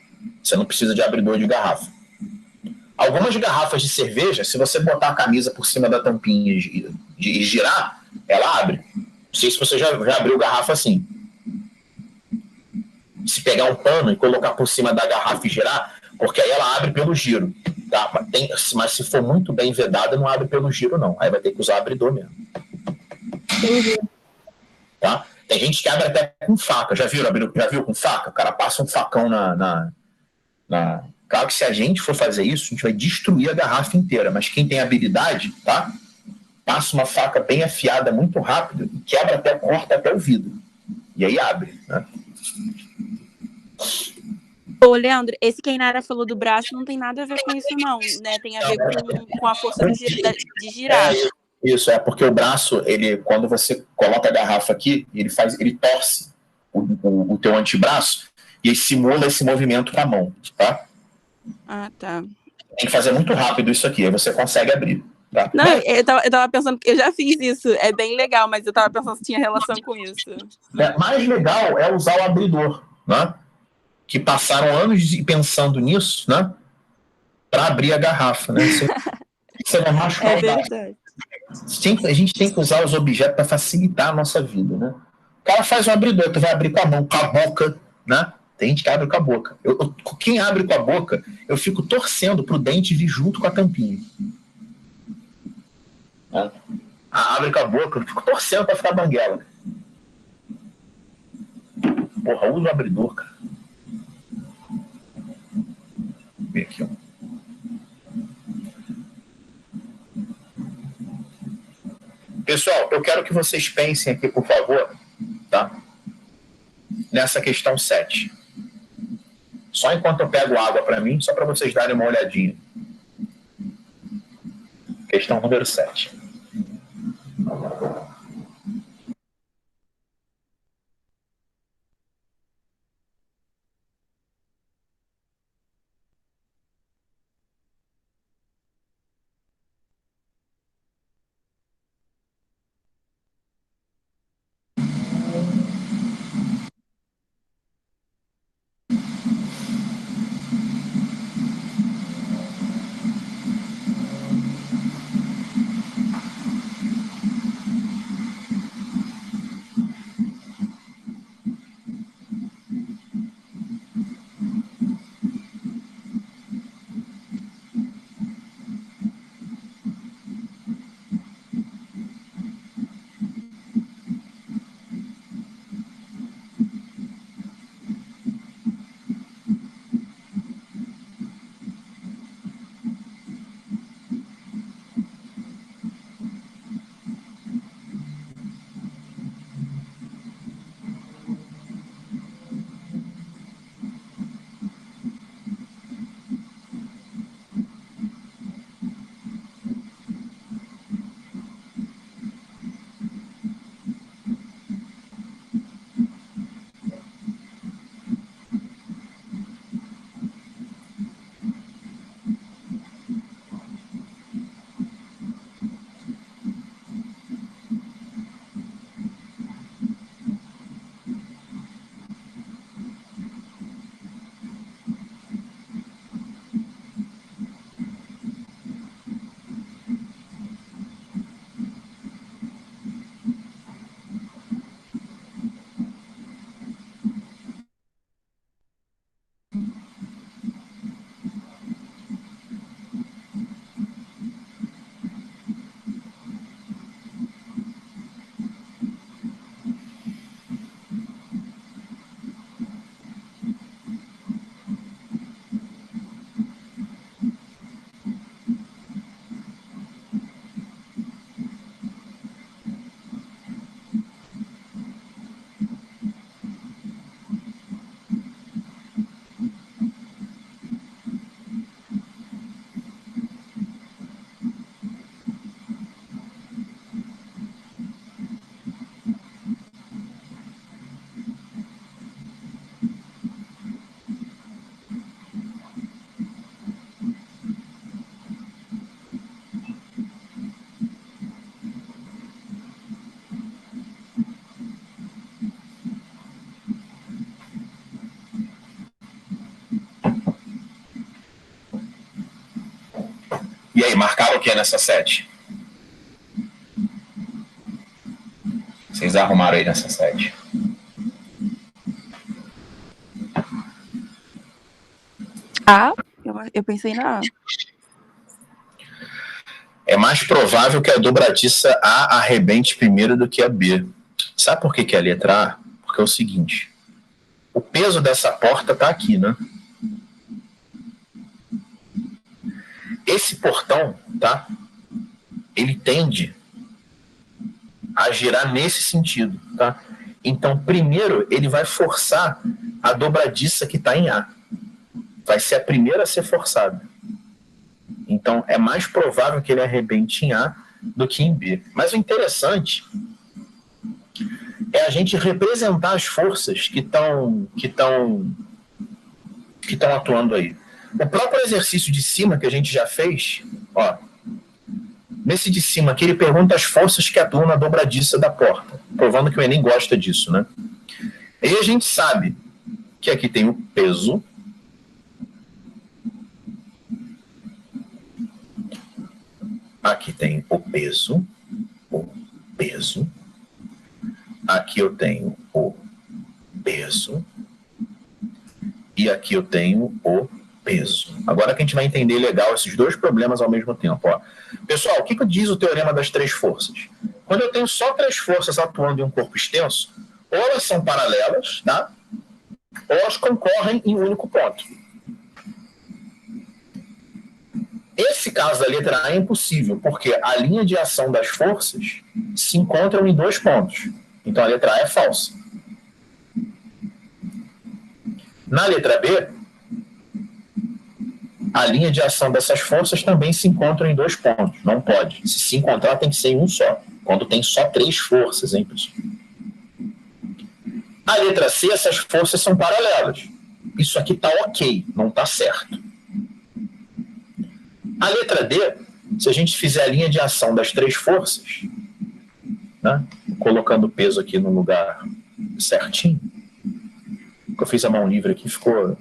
Você não precisa de abridor de garrafa. Algumas garrafas de cerveja, se você botar a camisa por cima da tampinha e girar, ela abre. Não sei se você já abriu garrafa assim. Se pegar um pano e colocar por cima da garrafa e girar, porque aí ela abre pelo giro. Tá? Mas se for muito bem vedada, não abre pelo giro, não. Aí vai ter que usar abridor mesmo. Entendi. Tá? Tem gente que abre até com faca. Já viu com faca? O cara passa um facão na... Claro que se a gente for fazer isso, a gente vai destruir a garrafa inteira. Mas quem tem habilidade, tá? Passa uma faca bem afiada muito rápido e quebra até, corta até o vidro. E aí abre, né? Ô, Leandro, esse que a Inara falou do braço não tem nada a ver com isso, não, né? Tem a ver com a força de girar. Isso, porque o braço, ele, quando você coloca a garrafa aqui, ele torce o teu antebraço e ele simula esse movimento com a mão, tá? Ah, tá. Tem que fazer muito rápido isso aqui, aí você consegue abrir. Tá? Não, eu tava pensando, eu já fiz isso, é bem legal, mas eu tava pensando se tinha relação com isso. Mais legal é usar o abridor, né? Que passaram anos pensando nisso, né? Para abrir a garrafa, né? Você não machucar. É verdade. A gente tem que usar os objetos para facilitar a nossa vida, né? O cara faz um abridor, tu vai abrir com a mão, com a boca, né? Tem gente que abre com a boca. Quem abre com a boca, eu fico torcendo pro dente vir junto com a tampinha. Abre com a boca, eu fico torcendo para ficar banguela. Porra, usa o abridor, cara. Vou ver aqui, ó. Pessoal, eu quero que vocês pensem aqui, por favor, tá? Nessa questão 7. Só enquanto eu pego água para mim, só para vocês darem uma olhadinha. Questão número 7. E aí, marcaram o que nessa 7? Vocês arrumaram aí nessa 7? Eu pensei na A. É mais provável que a dobradiça A arrebente primeiro do que a B. Sabe por que é a letra A? Porque é o seguinte, o peso dessa porta está aqui, né? Esse portão, tá? Ele tende a girar nesse sentido, tá? Então, primeiro, ele vai forçar a dobradiça que está em A. Vai ser a primeira a ser forçada. Então, é mais provável que ele arrebente em A do que em B. Mas o interessante é a gente representar as forças que estão atuando aí. O próprio exercício de cima que a gente já fez, ó, nesse de cima aqui ele pergunta as forças que atuam na dobradiça da porta, provando que o Enem gosta disso, né? E a gente sabe que aqui tem o peso, aqui tem o peso, aqui eu tenho o peso, e aqui eu tenho o peso. Agora que a gente vai entender legal esses dois problemas ao mesmo tempo. Ó. Pessoal, o que diz o teorema das três forças? Quando eu tenho só três forças atuando em um corpo extenso, ou elas são paralelas, tá? Ou elas concorrem em um único ponto. Esse caso da letra A é impossível, porque a linha de ação das forças se encontram em dois pontos. Então a letra A é falsa. Na letra B, a linha de ação dessas forças também se encontra em dois pontos. Não pode. Se encontrar, tem que ser em um só. Quando tem só três forças, hein, pessoal? A letra C, essas forças são paralelas. Isso aqui está ok, não está certo. A letra D, se a gente fizer a linha de ação das três forças, né, colocando o peso aqui no lugar certinho, porque eu fiz a mão livre aqui, ficou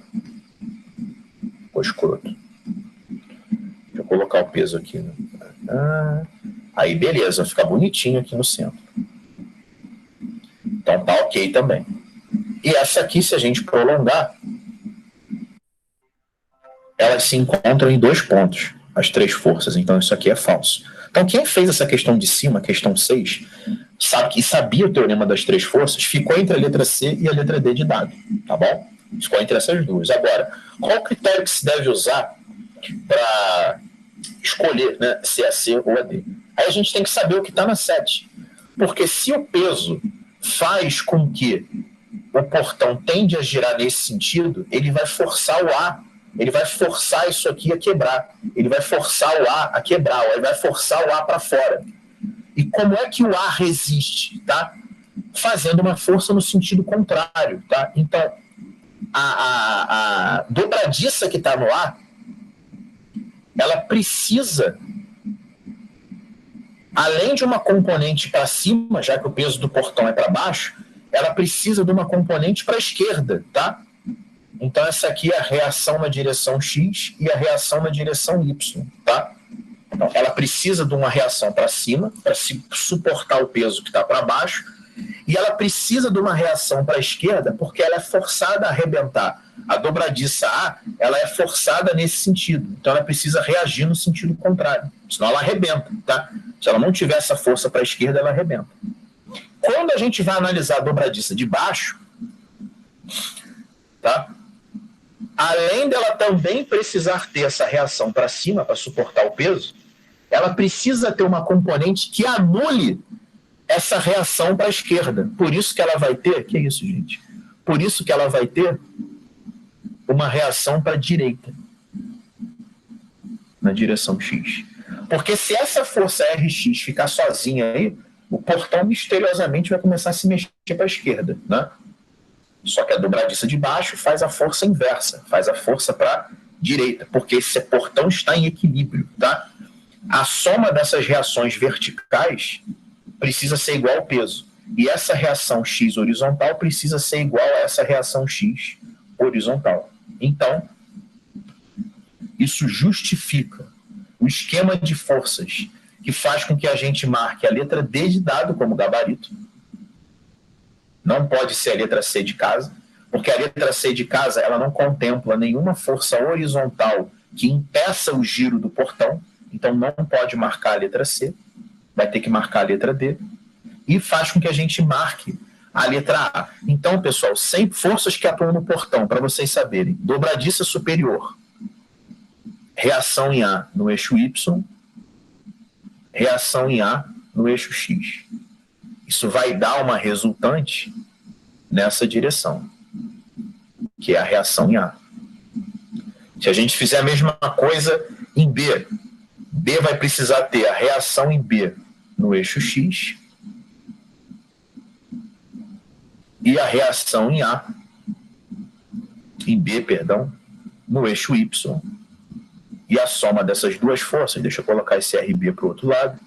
escroto. Deixa eu colocar o peso aqui. Aí, beleza, fica bonitinho aqui no centro. Então, tá ok também. E essa aqui, se a gente prolongar, elas se encontram em dois pontos, as três forças. Então, isso aqui é falso. Então, quem fez essa questão de cima, questão 6, sabia o teorema das três forças, ficou entre a letra C e a letra D de dado, tá bom? Ficou entre essas duas. Agora, qual o critério que se deve usar para escolher, né, se é a C ou a D? Aí a gente tem que saber o que está na 7. Porque se o peso faz com que o portão tende a girar nesse sentido, ele vai forçar o A, ele vai forçar isso aqui a quebrar, ele vai forçar o A a quebrar, ele vai forçar o A para fora. E como é que o A resiste? Tá? Fazendo uma força no sentido contrário. Tá? Então, a dobradiça que está no A, ela precisa, além de uma componente para cima, já que o peso do portão é para baixo, ela precisa de uma componente para a esquerda, tá? Então, essa aqui é a reação na direção X e a reação na direção Y, tá? Então, ela precisa de uma reação para cima, para suportar o peso que está para baixo, e ela precisa de uma reação para a esquerda, porque ela é forçada a arrebentar. A dobradiça A, ela é forçada nesse sentido. Então, ela precisa reagir no sentido contrário. Senão, ela arrebenta, tá? Se ela não tiver essa força para a esquerda, ela arrebenta. Quando a gente vai analisar a dobradiça de baixo, tá? Além dela também precisar ter essa reação para cima, para suportar o peso, ela precisa ter uma componente que anule essa reação para a esquerda. Por isso que ela vai ter... Que é isso, gente? Por isso que ela vai ter uma reação para a direita, na direção X. Porque se essa força Rx ficar sozinha aí, o portão misteriosamente vai começar a se mexer para a esquerda, né? Só que a dobradiça de baixo faz a força inversa, faz a força para a direita, porque esse portão está em equilíbrio, tá? A soma dessas reações verticais precisa ser igual ao peso. E essa reação X horizontal precisa ser igual a essa reação X horizontal. Então, isso justifica o esquema de forças que faz com que a gente marque a letra D de dado como gabarito. Não pode ser a letra C de casa, porque a letra C de casa ela não contempla nenhuma força horizontal que impeça o giro do portão, então não pode marcar a letra C, vai ter que marcar a letra D, e faz com que a gente marque a letra A. Então, pessoal, 100 forças que atuam no portão, para vocês saberem. Dobradiça superior, reação em A no eixo Y, reação em A no eixo X. Isso vai dar uma resultante nessa direção, que é a reação em A. Se a gente fizer a mesma coisa em B, B vai precisar ter a reação em B no eixo X e a reação em A, em B, perdão, no eixo Y. E a soma dessas duas forças, deixa eu colocar esse RB para o outro lado,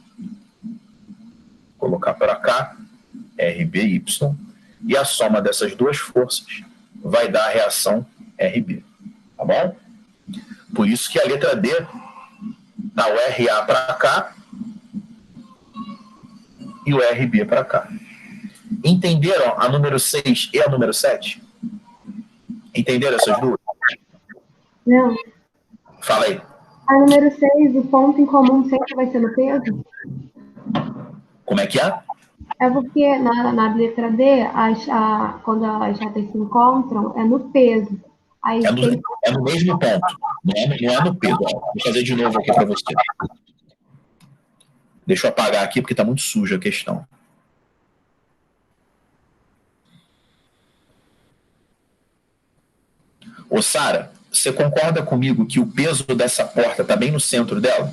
colocar para cá, RBY, e a soma dessas duas forças vai dar a reação RB, tá bom? Por isso que a letra D dá o RA para cá e o RB para cá. Entenderam a número 6 e a número 7? Entenderam essas duas? Não. Fala aí. A número 6, o ponto em comum sempre vai ser no peso? Como é que é? É porque na letra D, quando as retas se encontram, é no peso. Aí É no mesmo ponto, não é no peso. Ó. Vou fazer de novo aqui para você. Deixa eu apagar aqui porque está muito suja a questão. Ô, Sara, você concorda comigo que o peso dessa porta está bem no centro dela?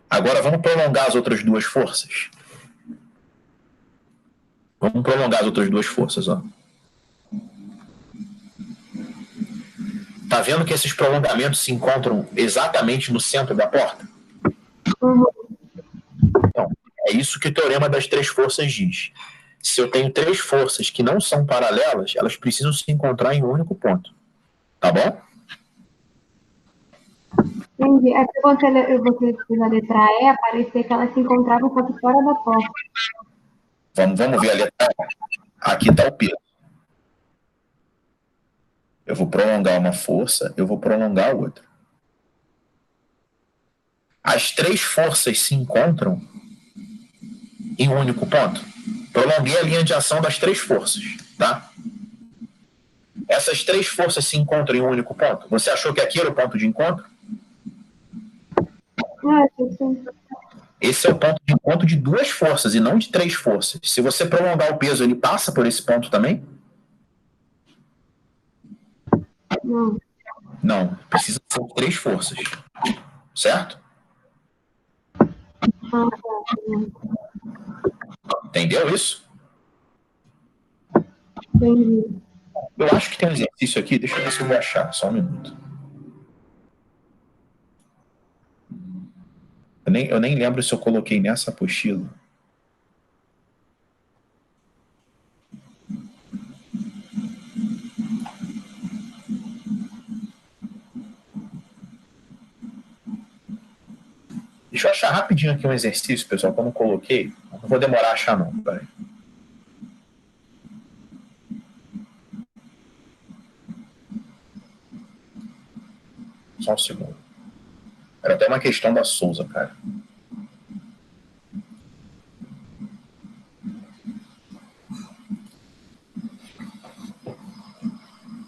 Agora vamos prolongar as outras duas forças. Vamos prolongar as outras duas forças, ó. Tá vendo que esses prolongamentos se encontram exatamente no centro da porta? Então, é isso que o teorema das três forças diz. Se eu tenho três forças que não são paralelas, elas precisam se encontrar em um único ponto. Tá bom? Entendi. É porque quando você fez a letra E, parecia que elas se encontravam só que fora da porta. Vamos ver a letra E. Aqui está o peso. Eu vou prolongar uma força, eu vou prolongar a outra. As três forças se encontram em um único ponto. Prolonguei a linha de ação das três forças, tá? Essas três forças se encontram em um único ponto. Você achou que aqui era o ponto de encontro? Esse é o ponto de encontro de duas forças e não de três forças. Se você prolongar o peso, ele passa por esse ponto também? Não, precisa ser três forças. Certo? Entendeu isso? Entendi. Eu acho que tem um exercício aqui, deixa eu ver se eu vou achar, só um minuto. Eu nem lembro se eu coloquei nessa apostila. Deixa eu achar rapidinho aqui um exercício, pessoal, que eu não coloquei. Não vou demorar a achar, não. Peraí. Só um segundo. Era até uma questão da Souza, cara.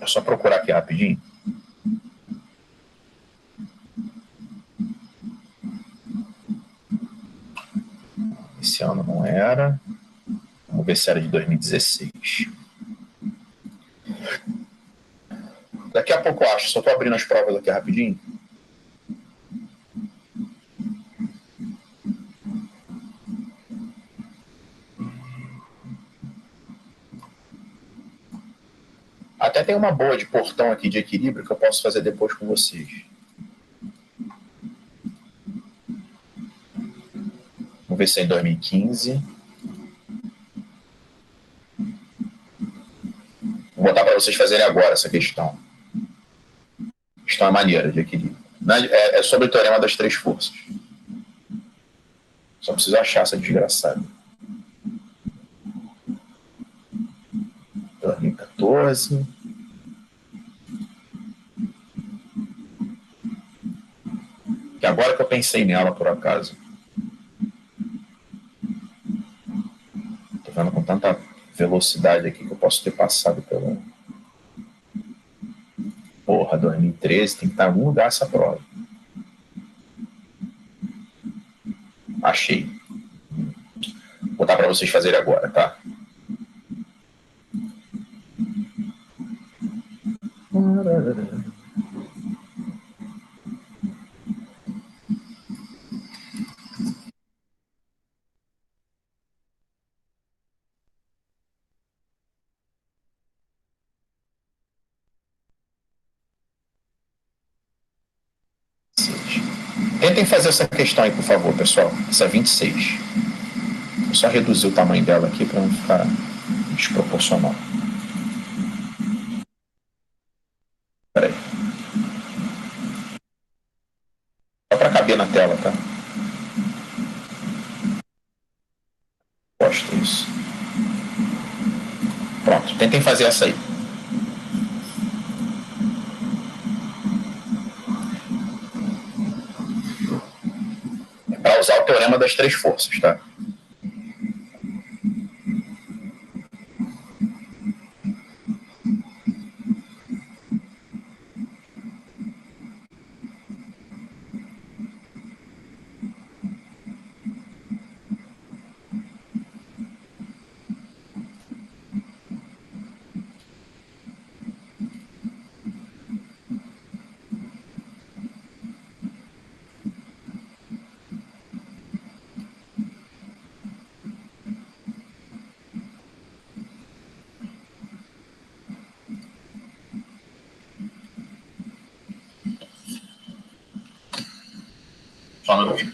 É só procurar aqui rapidinho. Esse ano não era. Vamos ver se era de 2016. Daqui a pouco eu acho. Só estou abrindo as provas aqui rapidinho. Até tem uma boa de portão aqui de equilíbrio que eu posso fazer depois com vocês. Vamos ver se é em 2015. Vou botar para vocês fazerem agora essa questão. Isto é uma maneira de equilíbrio. É sobre o teorema das três forças. Só preciso achar essa desgraçada. 2014. E agora que eu pensei nela, por acaso. Estou vendo com tanta velocidade aqui que eu posso ter passado pela... Porra, 2013, tem que estar em algum lugar essa prova. Achei. Vou botar para vocês fazerem agora, tá? Tentem fazer essa questão aí, por favor, pessoal. Essa 26. Vou só reduzir o tamanho dela aqui para não ficar desproporcional. Espera aí. Só para caber na tela, tá? Gosto disso. Pronto, tentem fazer essa aí. É para usar o teorema das três forças, tá? Só um minutinho.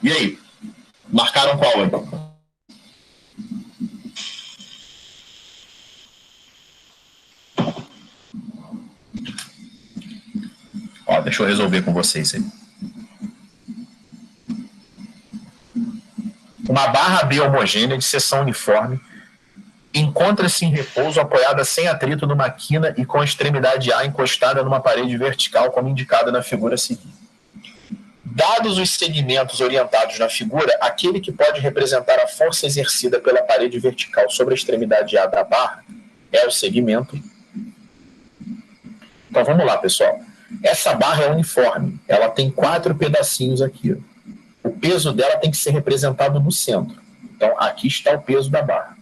E aí? Marcaram qual aí? Ó, deixa eu resolver com vocês aí. Uma barra B homogênea de seção uniforme encontra-se em repouso apoiada sem atrito numa quina e com a extremidade A encostada numa parede vertical, como indicada na figura seguinte. Dados os segmentos orientados na figura, aquele que pode representar a força exercida pela parede vertical sobre a extremidade A da barra é o segmento. Então vamos lá, pessoal. Essa barra é uniforme, ela tem 4 pedacinhos aqui. O peso dela tem que ser representado no centro. Então aqui está o peso da barra.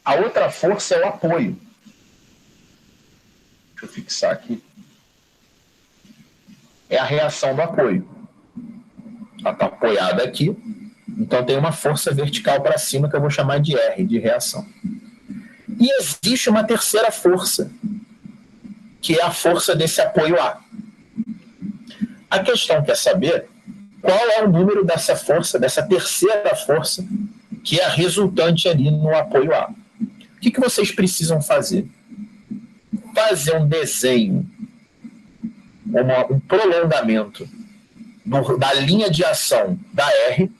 A outra força é o apoio. Deixa eu fixar aqui. É a reação do apoio. Ela está apoiada aqui, então tem uma força vertical para cima que eu vou chamar de R, de reação. E existe uma terceira força, que é a força desse apoio A. A questão quer saber qual é o número dessa força, dessa terceira força, que é a resultante ali no apoio A. O que vocês precisam fazer? Fazer um desenho, um prolongamento da linha de ação da R,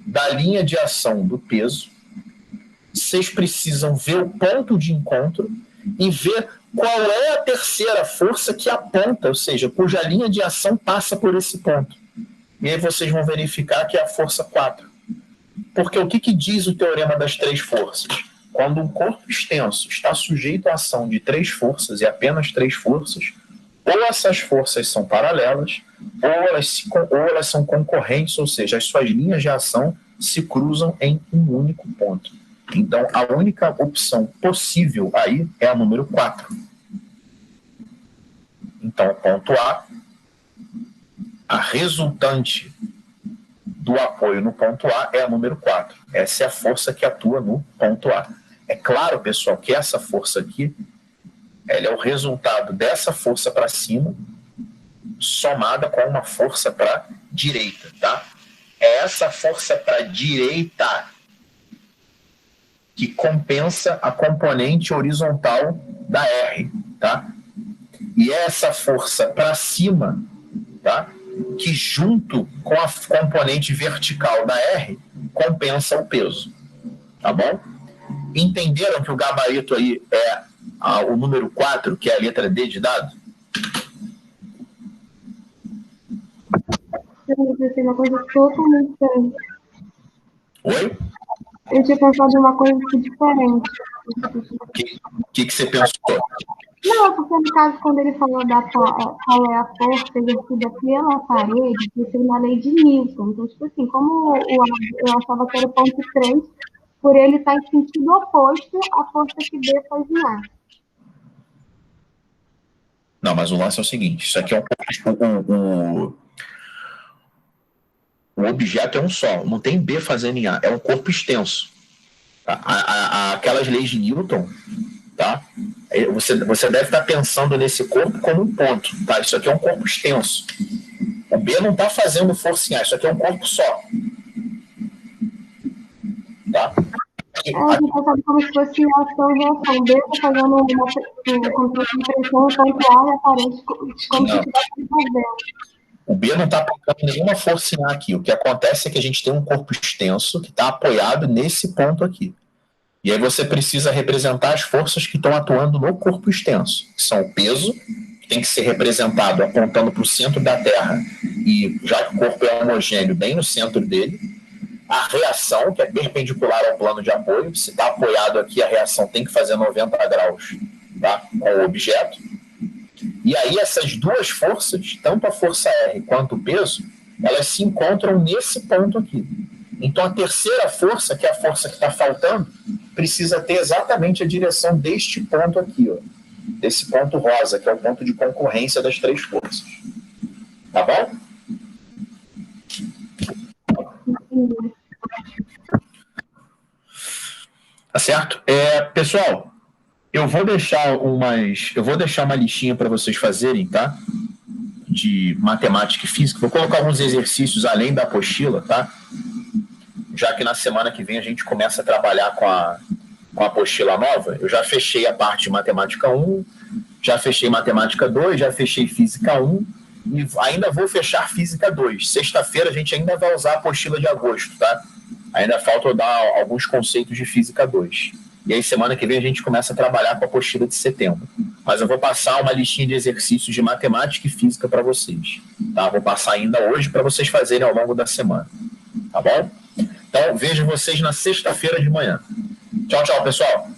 da linha de ação do peso. Vocês precisam ver o ponto de encontro e ver qual é a terceira força que aponta, ou seja, cuja linha de ação passa por esse ponto. E aí vocês vão verificar que é a força 4. Porque o que diz o teorema das três forças? Quando um corpo extenso está sujeito à ação de três forças e apenas três forças, ou essas forças são paralelas, ou elas são concorrentes, ou seja, as suas linhas de ação se cruzam em um único ponto. Então, a única opção possível aí é a número 4. Então, ponto a resultante do apoio no ponto A é a número 4. Essa é a força que atua no ponto A. É claro, pessoal, que essa força aqui, ela é o resultado dessa força para cima, somada com uma força para a direita, tá? É essa força para a direita que compensa a componente horizontal da R, tá? E é essa força para cima, tá? Que junto com a componente vertical da R compensa o peso, tá bom? Entenderam que o gabarito aí é o número 4, que é a letra D de dado? Eu tinha uma coisa totalmente diferente. Oi? Eu tinha pensado em uma coisa diferente. O que você pensou? Não, porque no caso, quando ele falou qual é a força exercida pela parede, isso é na lei de Newton. Então, tipo assim, como eu achava que era o ponto 3, por ele estar em sentido oposto à força que D faz em A. Não, mas o lance é o seguinte, isso aqui é o objeto é um só, não tem B fazendo em A, é um corpo extenso. Aquelas leis de Newton, tá? Você deve estar pensando nesse corpo como um ponto, tá? Isso aqui é um corpo extenso. O B não está fazendo força em A, isso aqui é um corpo só. Tá? Eu pensava como se fosse a ação e reação. B está fazendo uma controle de pressão, ponto A e a parede como se estivesse resolvendo. O B não está aplicando nenhuma força em A aqui. O que acontece é que a gente tem um corpo extenso que está apoiado nesse ponto aqui. E aí você precisa representar as forças que estão atuando no corpo extenso, que são o peso, que tem que ser representado apontando para o centro da Terra, e já que o corpo é homogêneo, bem no centro dele. A reação, que é perpendicular ao plano de apoio. Se está apoiado aqui, a reação tem que fazer 90 graus, tá, com o objeto. E aí essas duas forças, tanto a força R quanto o peso, elas se encontram nesse ponto aqui. Então a terceira força, que é a força que está faltando, precisa ter exatamente a direção deste ponto aqui, ó, desse ponto rosa, que é o ponto de concorrência das três forças. Tá bom? Tá certo? Pessoal, eu vou deixar uma listinha para vocês fazerem, tá? De matemática e física. Vou colocar alguns exercícios além da apostila, tá? Já que na semana que vem a gente começa a trabalhar com a apostila nova. Eu já fechei a parte de matemática 1, já fechei matemática 2, já fechei física 1 e ainda vou fechar física 2. Sexta-feira a gente ainda vai usar a apostila de agosto, tá? Ainda falta eu dar alguns conceitos de física 2. E aí semana que vem a gente começa a trabalhar com a apostila de setembro. Mas eu vou passar uma listinha de exercícios de matemática e física para vocês, tá? Vou passar ainda hoje para vocês fazerem ao longo da semana, tá bom? Então, vejo vocês na sexta-feira de manhã. Tchau, tchau, pessoal.